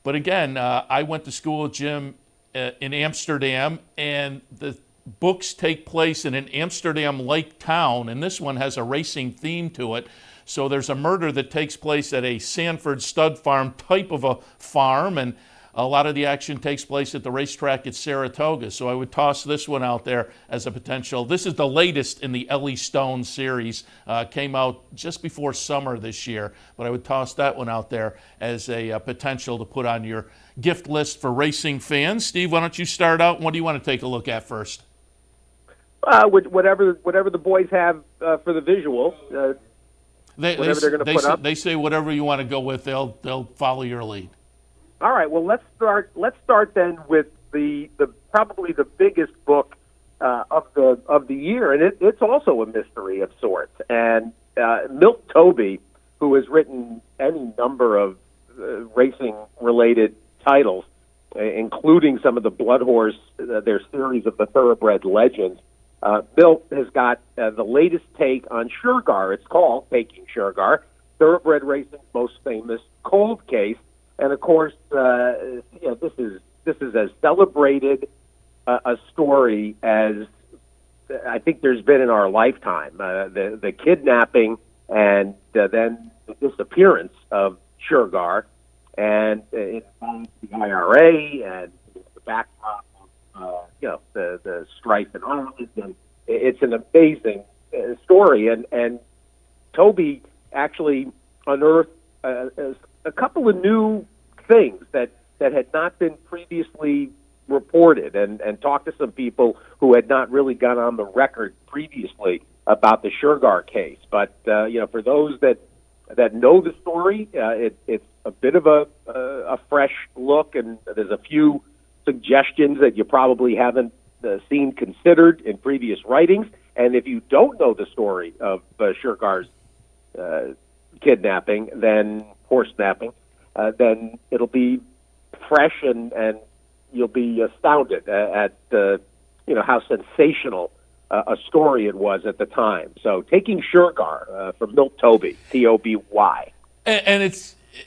but again, I went to school with Jim in Amsterdam, and the books take place in an Amsterdam-like town, and this one has a racing theme to it. So there's a murder that takes place at a Sanford stud farm type of a farm, and a lot of the action takes place at the racetrack at Saratoga. So I would toss this one out there as a potential. This is the latest in the Ellie Stone series. Came out just before summer this year, but I would toss that one out there as a potential to put on your gift list for racing fans. Steve, why don't you start out? What do you want to take a look at first? Whatever the boys have for the visual, whatever they're going to put up. They say whatever you want to go with, they'll follow your lead. All right. Well, let's start then with the probably the biggest book of the year, and it's also a mystery of sorts. And Milt Toby, who has written any number of racing related titles, including some of the Blood Horse, their series of the Thoroughbred Legends. Milt has got the latest take on Suregar. It's called Taking Suregar, Thoroughbred Racing's most famous cold case. And of course, this is as celebrated a story as I think there's been in our lifetime. The kidnapping and then the disappearance of Suregar, and it involves the IRA and the backdrop of the strife in Ireland, and it's an amazing story. And Toby actually unearthed a couple of new things that had not been previously reported, and talked to some people who had not really gone on the record previously about the Suregar case. But for those that know the story, it's a bit of a fresh look, and there's a few suggestions that you probably haven't seen considered in previous writings. And if you don't know the story of Suregar's kidnapping, then horse snapping, then it'll be fresh, and you'll be astounded at how sensational a story it was at the time. So, Taking Suregar from Milt Toby, Toby. And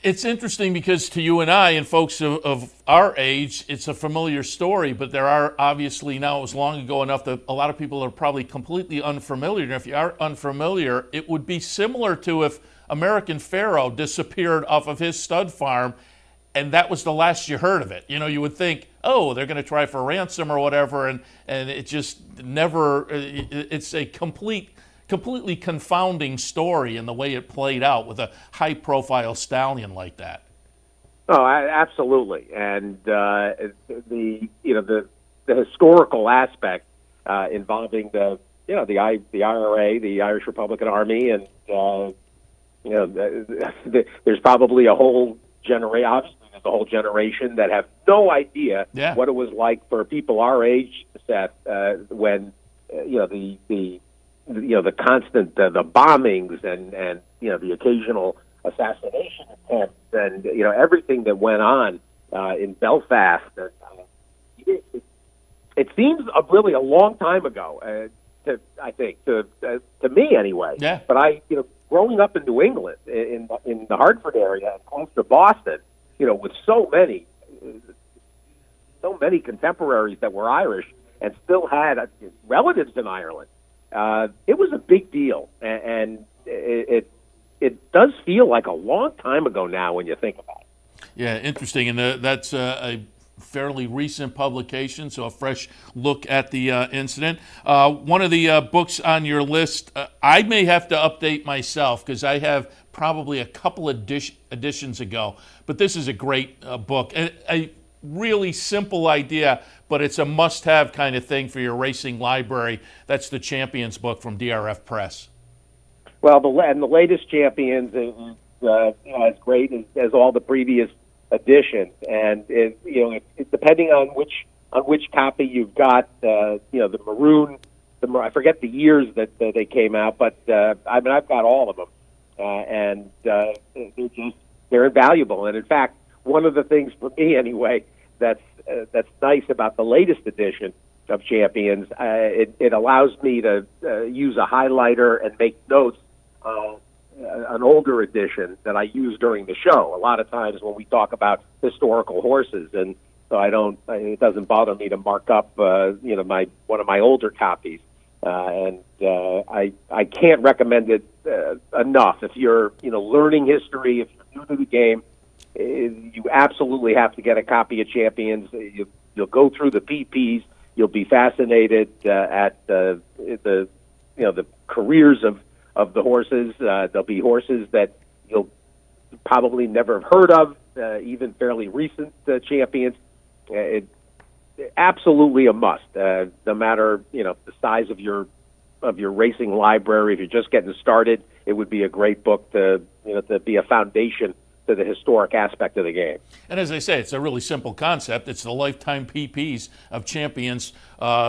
it's interesting because to you and I and folks of our age, it's a familiar story, but there are obviously now, it was long ago enough that a lot of people are probably completely unfamiliar. And if you are unfamiliar, it would be similar to if American Pharoah disappeared off of his stud farm and that was the last you heard of it. You would think, oh, they're going to try for ransom or whatever, and it just never. It's a completely confounding story in the way it played out with a high-profile stallion like that. Oh, absolutely, and the historical aspect involving the IRA, the Irish Republican Army, and there's probably a whole generation. Obviously, there's a whole generation that have no idea what it was like for people our age, Seth, when the constant the bombings and the occasional assassination attempts and everything that went on in Belfast. It seems really a long time ago. I think to me anyway. Yeah. But growing up in New England, in the Hartford area, close to Boston, with so many contemporaries that were Irish and still had relatives in Ireland, it was a big deal, and it does feel like a long time ago now when you think about it. Yeah, interesting, and that's a fairly recent publication, so a fresh look at the incident. One of the books on your list, I may have to update myself because I have probably a couple editions ago, but this is a great book. A really simple idea, but it's a must-have kind of thing for your racing library. That's the Champions book from DRF Press. Well, the latest Champions is as great as all the previous editions, and it's depending on which copy you've got. The maroon, I forget the years that they came out, but I've got all of them, and they're invaluable. And in fact, one of the things for me anyway that's nice about the latest edition of Champions, it allows me to use a highlighter and make notes. An older edition that I use during the show. A lot of times when we talk about historical horses, and so it doesn't bother me to mark up, one of my older copies. I can't recommend it enough. If you're, learning history, if you're new to the game, you absolutely have to get a copy of Champions. You'll go through the PPs. You'll be fascinated at the careers of the horses. There'll be horses that you'll probably never have heard of, even fairly recent champions. It's absolutely a must, no matter the size of your racing library. If you're just getting started, it would be a great book to be a foundation to the historic aspect of the game. And as I say, it's a really simple concept. It's the lifetime PPs of champions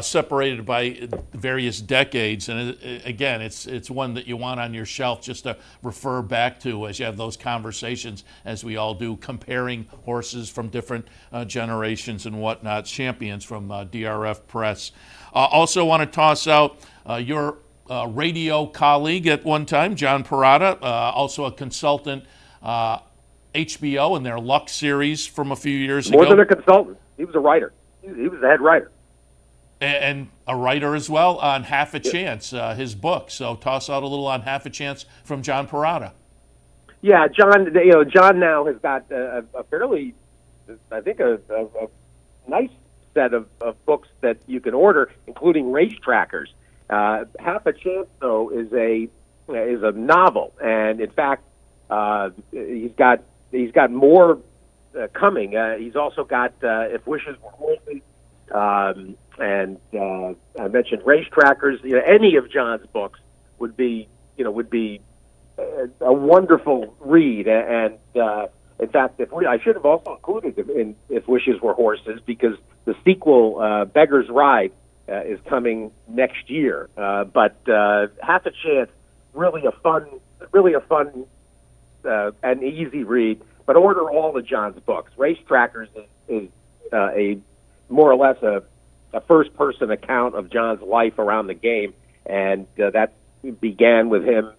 separated by various decades. And again, it's one that you want on your shelf just to refer back to as you have those conversations, as we all do, comparing horses from different generations and whatnot. Champions from DRF Press. Also want to toss out your radio colleague at one time, John Parada, also a consultant, HBO and their Luck series from a few years ago. More than a consultant. He was a writer. He was the head writer. And a writer as well on Half a Chance, his book. So toss out a little on Half a Chance from John Parada. Yeah, John. John now has got a fairly, I think, a nice set of books that you can order, including race trackers. Half a Chance, though, is a novel, and in fact, he's got more coming. He's also got If Wishes Were Horses, and I mentioned race trackers. Any of John's books would be a wonderful read. And in fact, I should have also included him in If Wishes Were Horses, because the sequel, Beggar's Ride, is coming next year. But Half a Chance, really a fun and easy read. But order all of John's books. Race Trackers is a more or less a first-person account of John's life around the game, and that began with him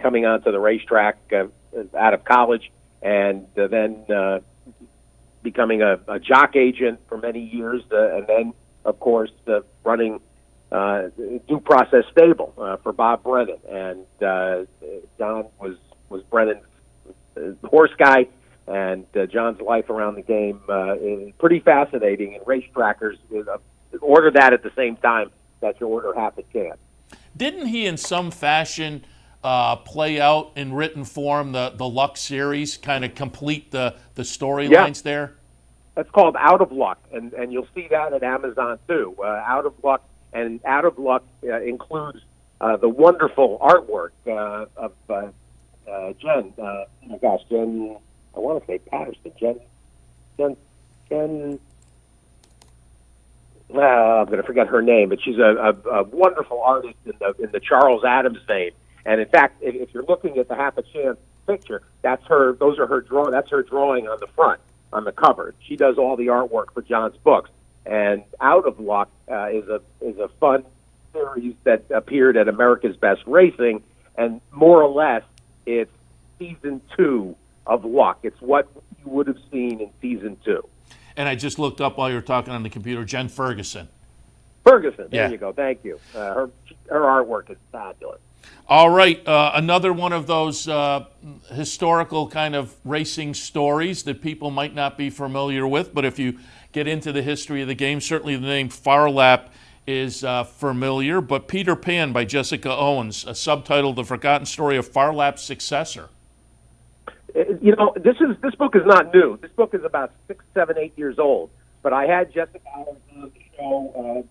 coming onto the racetrack out of college, and then becoming a jock agent for many years, and then, of course, running Due Process Stable for Bob Brennan. And John was Brennan's horse guy And John's life around the game is pretty fascinating, and race trackers order that at the same time that you order Half a Chance. Didn't he, in some fashion, play out in written form the Luck series, kind of complete the storylines there? That's called Out of Luck, and you'll see that at Amazon too. Out of Luck, and Out of Luck includes the wonderful artwork of Jen. Oh my gosh, Jen. I want to say Patterson. Jen. I'm going to forget her name, but she's a wonderful artist in the Charles Adams vein. And in fact, if you're looking at the Half a Chance picture, that's her. Those are her draw. That's her drawing on the front, on the cover. She does all the artwork for John's books. And Out of Luck is a fun series that appeared at America's Best Racing, and more or less, it's season 2 of Luck. It's what you would have seen in season 2. And I just looked up while you were talking on the computer, Jen Ferguson. There you go. Thank you. Her artwork is fabulous. All right, another one of those historical kind of racing stories that people might not be familiar with, but if you get into the history of the game, certainly the name Phar Lap is familiar. But Peter Pan by Jessica Owens, subtitled The Forgotten Story of Phar Lap's Successor. You know, this book is not new. This book is about 6, 7, 8 years old. But I had Jessica Owens on the show.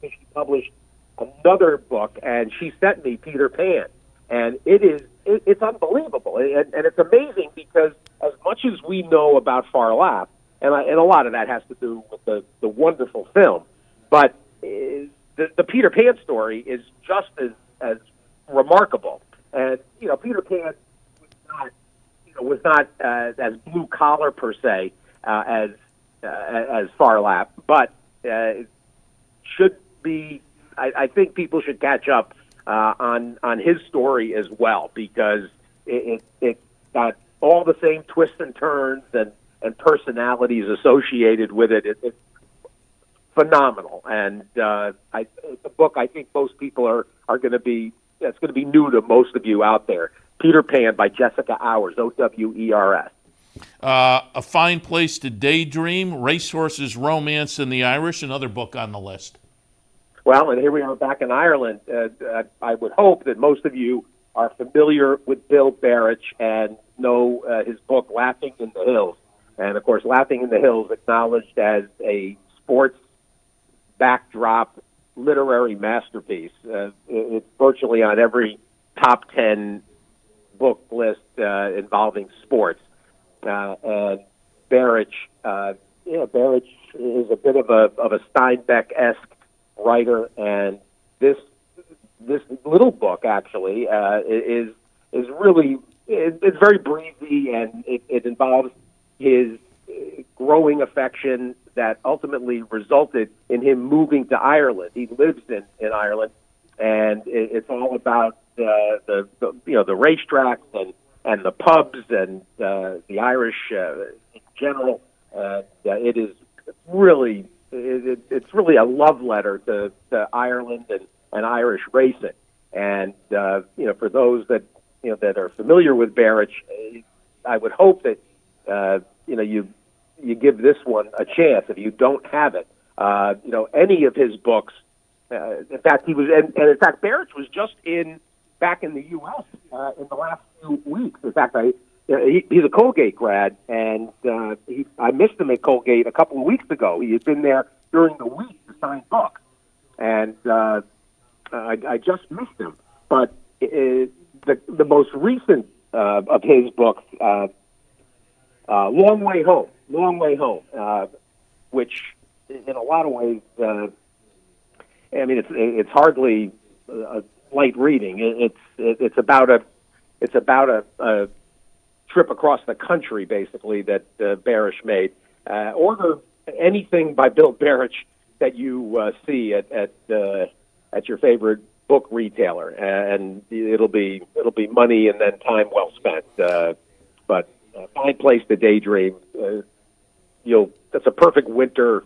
She published another book, and she sent me Peter Pan, and it's unbelievable, and it's amazing because as much as we know about Phar Lap, and a lot of that has to do with the wonderful film, but the Peter Pan story is just as remarkable. And you know, Peter Pan was not as blue collar per se as Phar Lap, but should be. I think people should catch up on his story as well, because it got all the same twists and turns and personalities associated with it. It's phenomenal, and it's a book I think most people are going to be. It's going to be new to most of you out there. Peter Pan by Jessica Owers, Owers. A Fine Place to Daydream, Racehorses, Romance, and the Irish, another book on the list. Well, and here we are back in Ireland. I would hope that most of you are familiar with Bill Barrich and know his book, Laughing in the Hills. And, of course, Laughing in the Hills, acknowledged as a sports backdrop literary masterpiece. It's virtually on every top 10 book list involving sports. And Barrich, Barrich is a bit of a Steinbeck-esque writer, and this little book actually is really it's very breezy, and it involves his growing affection that ultimately resulted in him moving to Ireland. He lives in Ireland, and it's all about the racetracks and the pubs and the Irish in general. It is really. It's really a love letter to Ireland and Irish racing. And for those that that are familiar with Barrich, I would hope that you give this one a chance. If you don't have it, any of his books. In fact, he was, and in fact, Barrich was just back in the U.S. In the last few weeks. In fact, he's a Colgate grad, and I missed him at Colgate a couple of weeks ago. He had been there during the week to sign books, and I just missed him. But the most recent of his books, Long Way Home, which in a lot of ways, it's hardly light reading. It's about a trip across the country, basically, that Barrich made. Order anything by Bill Barrich that you see at your favorite book retailer, and it'll be money and then time well spent. But Fine Place to Daydream. That's a perfect winter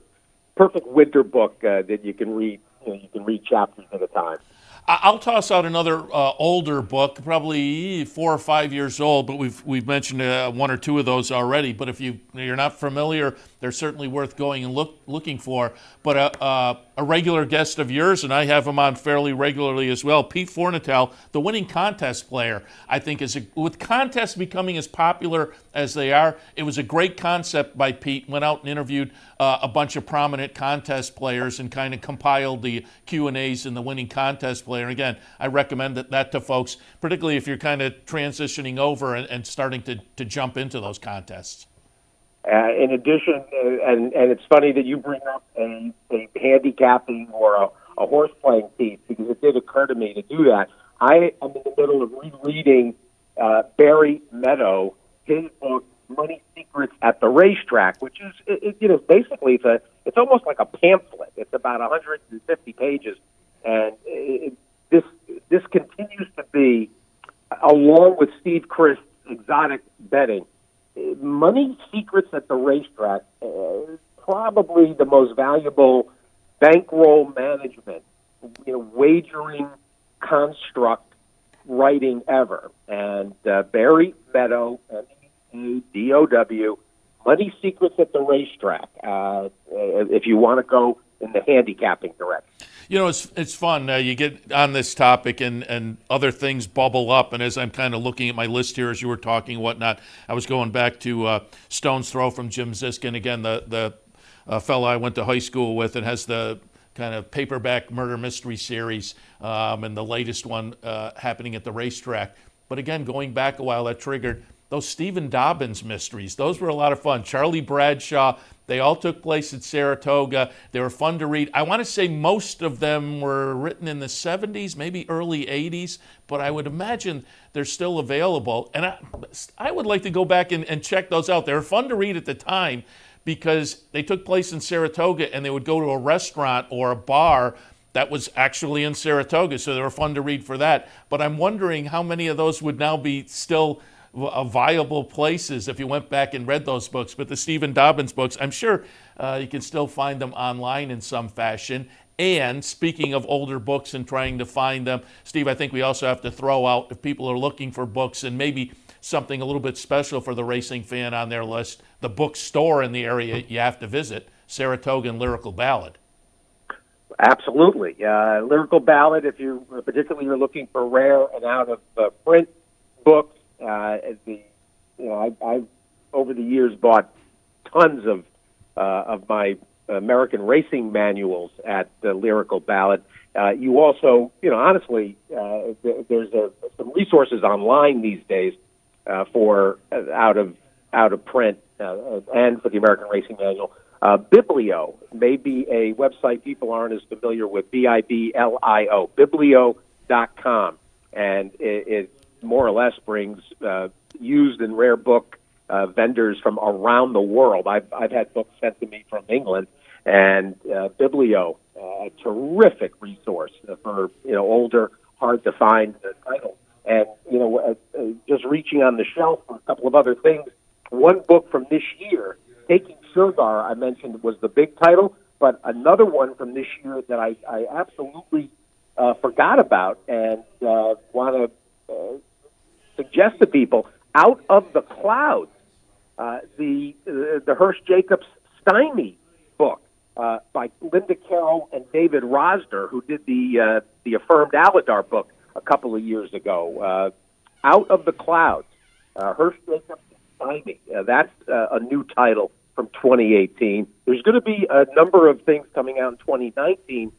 book that you can read. You can read chapters at a time. I'll toss out another older book, probably 4 or 5 years old, but we've mentioned one or two of those already. But if you're not familiar, they're certainly worth going and looking for. But a regular guest of yours, and I have him on fairly regularly as well, Pete Fornatale, the winning contest player, I think with contests becoming as popular as they are, it was a great concept by Pete. Went out and interviewed a bunch of prominent contest players and kind of compiled the Q&As in the winning contest player. And again, I recommend that to folks, particularly if you're kind of transitioning over and starting to jump into those contests. In addition, and it's funny that you bring up a handicapping or a horse playing piece, because it did occur to me to do that. I am in the middle of rereading Barry MERROW, his book Money Secrets at the Racetrack, which is basically it's almost like a pamphlet. It's about 150 pages, and this continues to be, along with Steve Christ's exotic betting, Money Secrets at the Racetrack, probably the most valuable bankroll management, wagering construct writing ever. And Barry MERROW, MERROW, Money Secrets at the Racetrack, if you want to go in the handicapping direction. It's fun. You get on this topic and other things bubble up. And as I'm kind of looking at my list here, as you were talking and whatnot, I was going back to Stone's Throw from Jim Ziskin. Again, the fellow I went to high school with, and has the kind of paperback murder mystery series, and the latest one happening at the racetrack. But again, going back a while, that triggered those Stephen Dobbins mysteries. Those were a lot of fun. Charlie Bradshaw. They all took place at Saratoga. They were fun to read. I want to say most of them were written in the 70s, maybe early 80s, but I would imagine they're still available. And I would like to go back and check those out. They were fun to read at the time because they took place in Saratoga, and they would go to a restaurant or a bar that was actually in Saratoga, so they were fun to read for that. But I'm wondering how many of those would now be still viable places if you went back and read those books. But the Stephen Dobbins books, I'm sure you can still find them online in some fashion. And speaking of older books and trying to find them, Steve, I think we also have to throw out, if people are looking for books and maybe something a little bit special for the racing fan on their list, the bookstore in the area you have to visit, Saratoga and Lyrical Ballad. Absolutely. Lyrical Ballad, if you particularly are looking for rare and out of print books, I've over the years bought tons of my American racing manuals at Lyrical Ballad. You also, honestly, there's some resources online these days for out of print and for the American Racing Manual. Biblio may be a website people aren't as familiar with. Biblio, Biblio.com, and it more or less brings used and rare book vendors from around the world. I've had books sent to me from England, and Biblio, a terrific resource for older, hard to find titles. And just reaching on the shelf for a couple of other things. One book from this year, Taking Sugar, I mentioned, was the big title, but another one from this year that I absolutely forgot about and want to suggest to people, Out of the Clouds, the Hirsch Jacobs Stymie book by Linda Carroll and David Rosner, who did the Affirmed Aladar book a couple of years ago. Out of the Clouds, Hirsch Jacobs Stymie. That's a new title from 2018. There's going to be a number of things coming out in 2019,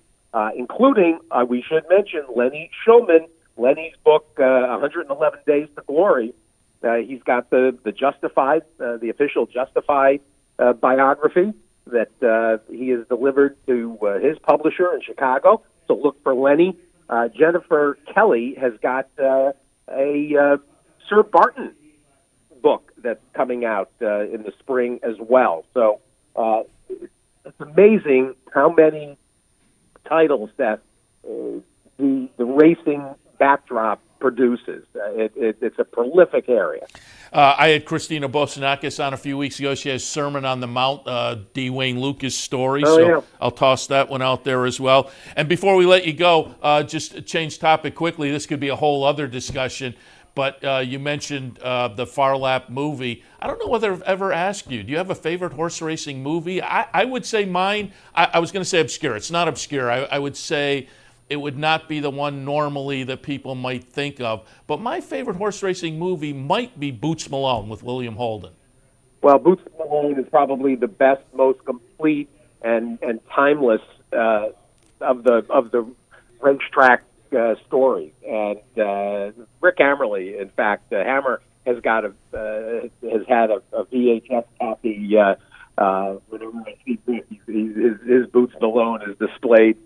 including, we should mention, Lenny Shulman. Lenny's book, 111 Days to Glory. He's got the Justified, the official Justified biography that he has delivered to his publisher in Chicago. So look for Lenny. Jennifer Kelly has got a Sir Barton book that's coming out in the spring as well. So it's amazing how many titles that the racing backdrop produces. It's a prolific area. I had Christina Bosanakis on a few weeks ago. She has Sermon on the Mount, D. Wayne Lucas story. So I'll toss that one out there as well. And before we let you go, just change topic quickly. This could be a whole other discussion. But you mentioned the Far Lap movie. I don't know whether I've ever asked you, do you have a favorite horse racing movie? I would say mine, I was going to say obscure. It's not obscure. I would say it would not be the one normally that people might think of. But my favorite horse racing movie might be Boots Malone with William Holden. Well, Boots Malone is probably the best, most complete, and timeless of the racetrack story. And Rick Hammerly, in fact, Hammer has got has had a VHS copy. Whenever I see Rick, his Boots Malone is displayed.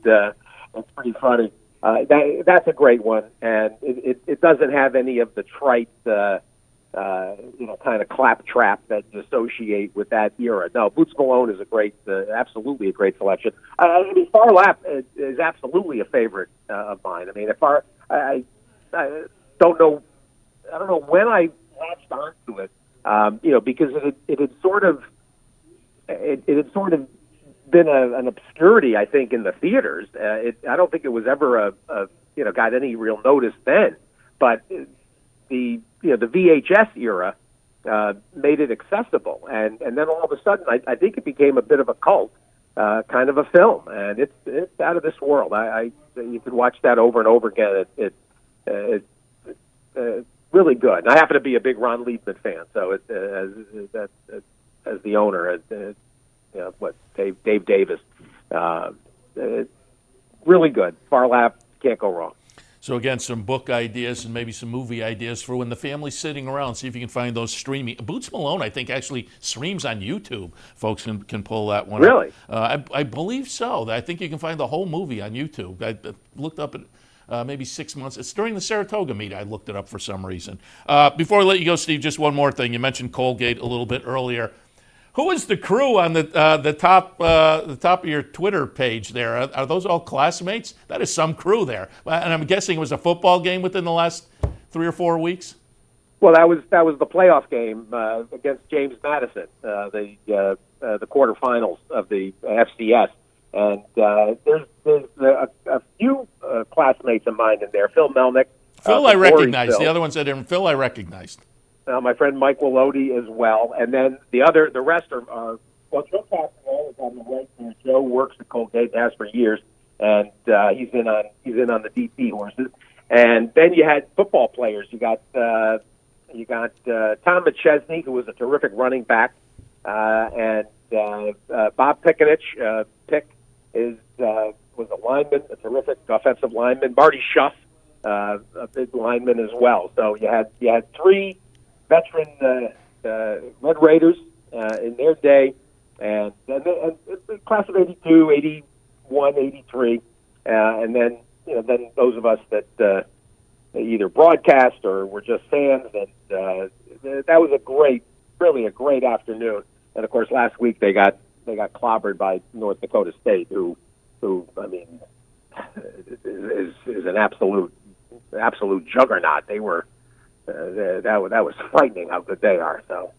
It's pretty funny. That's a great one, and it doesn't have any of the trite, kind of claptrap that you associate with that era. No, Boots Malone is absolutely a great selection. I mean, Far Lap is absolutely a favorite of mine. I mean, I don't know when I latched onto it, because it had sort of been an obscurity, I think, in the theaters. I don't think it was ever got any real notice then, but the VHS era made it accessible, and then all of a sudden, I think it became a bit of a cult kind of a film, and it's out of this world. You could watch that over and over again. It's really good. And I happen to be a big Ron Liebman fan, so as the owner, Dave Davis, really good. Far Lap, can't go wrong. So again, some book ideas and maybe some movie ideas for when the family's sitting around. See if you can find those streaming. Boots Malone, I think, actually streams on YouTube. Folks can pull that one really? up. I believe so. I think you can find the whole movie on YouTube. I looked up at maybe 6 months. It's during the Saratoga meet. I looked it up for some reason. Before I let you go, Steve, just one more thing. You mentioned Colgate a little bit earlier. Who is the crew on the top of your Twitter page there? Are those all classmates? That is some crew there. And I'm guessing it was a football game within the last 3 or 4 weeks? Well, that was the playoff game against James Madison, the quarterfinals of the FCS. And there's a few classmates of mine in there. Phil Melnick. Phil I recognized. The other ones I didn't. Phil I recognized. My friend Mike Willotti as well, and then the rest are Joe Castanel is on the right there. Joe works at Colgate, has for years, and he's in on the DP horses. And then you had football players. You got Tom McChesney, who was a terrific running back, and Bob Pickenich. Pick was a lineman, a terrific offensive lineman. Marty Schuff, a big lineman as well. So you had three veteran Red Raiders in their day, and class of 82, 81, 83, and then those of us that either broadcast or were just fans, and that was really a great afternoon. And of course, last week they got clobbered by North Dakota State, who I mean is an absolute juggernaut. They were. That was frightening how good they are. So,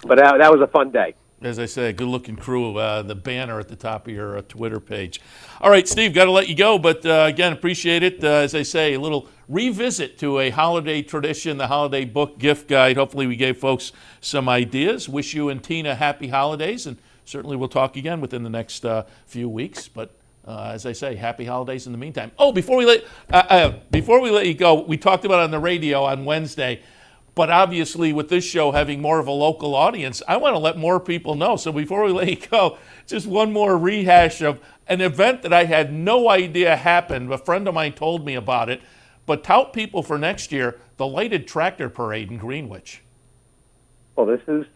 but that was a fun day. As I say, good-looking crew. The banner at the top of your Twitter page. All right, Steve, got to let you go, but again, appreciate it. As I say, a little revisit to a holiday tradition, the holiday book gift guide. Hopefully, we gave folks some ideas. Wish you and Tina happy holidays, and certainly we'll talk again within the next few weeks. But as I say, happy holidays in the meantime. Oh, before we let you go, we talked about it on the radio on Wednesday, but obviously with this show having more of a local audience, I want to let more people know. So before we let you go, just one more rehash of an event that I had no idea happened. A friend of mine told me about it, but tout people for next year, the lighted tractor parade in Greenwich. Well, this is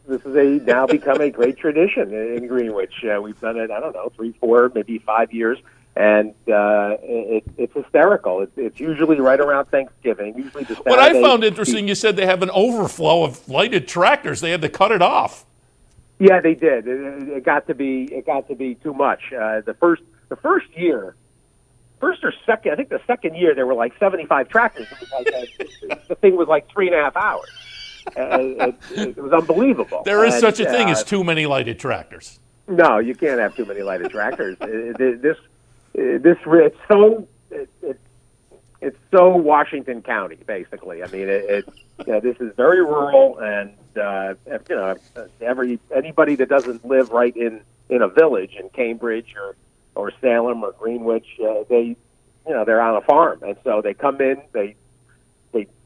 now become a great tradition in Greenwich. We've done it, 3, 4, maybe 5 years, and it's hysterical. It's usually right around Thanksgiving. Usually the Saturday. What I found interesting, you said they have an overflow of lighted tractors. They had to cut it off. Yeah, they did. It got to be too much. The first first or second, I think the second year there were like 75 tractors. It was like the thing was like 3.5 hours. It was unbelievable. There is such a thing as too many lighted tractors. No, you can't have too many lighted tractors. It's so Washington County, basically. I mean, this is very rural, and anybody that doesn't live right in a village in Cambridge or Salem or Greenwich, they're on a farm, and so they come in, they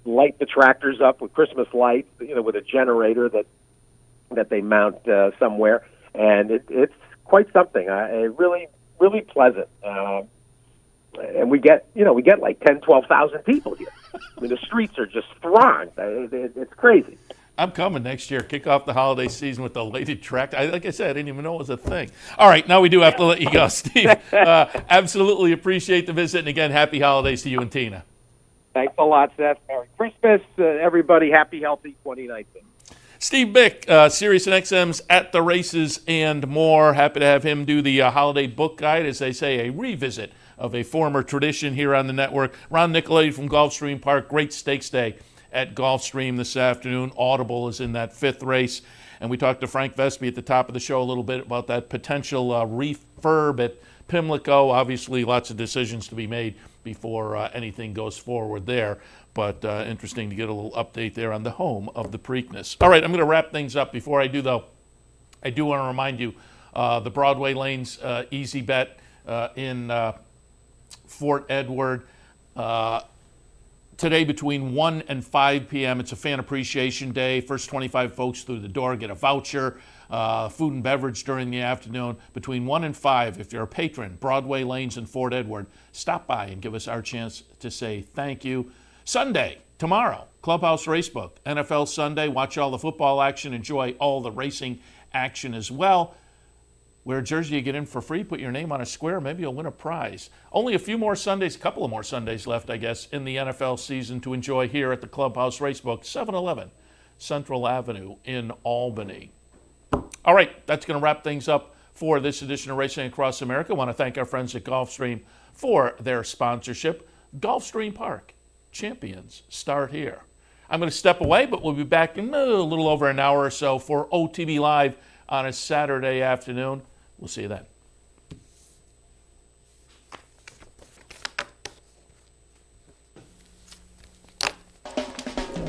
light the tractors up with Christmas lights, with a generator that they mount somewhere, and it's quite something. Really, really pleasant. And we get like 10, 12,000 people here. I mean, the streets are just thronged. It's crazy. I'm coming next year. Kick off the holiday season with the lighted tractor. Like I said, I didn't even know it was a thing. All right, now we do have to let you go, Steve. Absolutely appreciate the visit. And again, happy holidays to you and Tina. Thanks a lot, Seth. Merry Christmas. Everybody happy, healthy 2019. Steve Bick, Sirius and XM's At the Races and More. Happy to have him do the holiday book guide, as they say, a revisit of a former tradition here on the network. Ron Nicoletti from Gulfstream Park. Great stakes day at Gulfstream this afternoon. Audible is in that fifth race. And we talked to Frank VESPE at the top of the show a little bit about that potential refurb at Pimlico. Obviously, lots of decisions to be made before anything goes forward there. But interesting to get a little update there on the home of the Preakness. All right, I'm going to wrap things up. Before I do, though, I do want to remind you the Broadway Lanes Easy Bet in Fort Edward. Today between 1 and 5 p.m. It's a fan appreciation day. First 25 folks through the door get a voucher, food and beverage during the afternoon. Between 1 and 5, if you're a patron, Broadway Lanes in Fort Edward, stop by and give us our chance to say thank you. Sunday, tomorrow, Clubhouse Racebook, NFL Sunday. Watch all the football action. Enjoy all the racing action as well. Wear a jersey, you get in for free. Put your name on a square. Maybe you'll win a prize. Only a few more Sundays, a couple of more Sundays left, I guess, in the NFL season to enjoy here at the Clubhouse Racebook, 711 Central Avenue in Albany. All right, that's going to wrap things up for this edition of Racing Across America. I want to thank our friends at Gulfstream for their sponsorship. Gulfstream Park, champions start here. I'm going to step away, but we'll be back in a little over an hour or so for OTB Live on a Saturday afternoon. We'll see you then.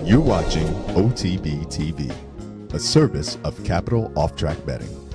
You're watching OTB TV, a service of Capital Off-Track Betting.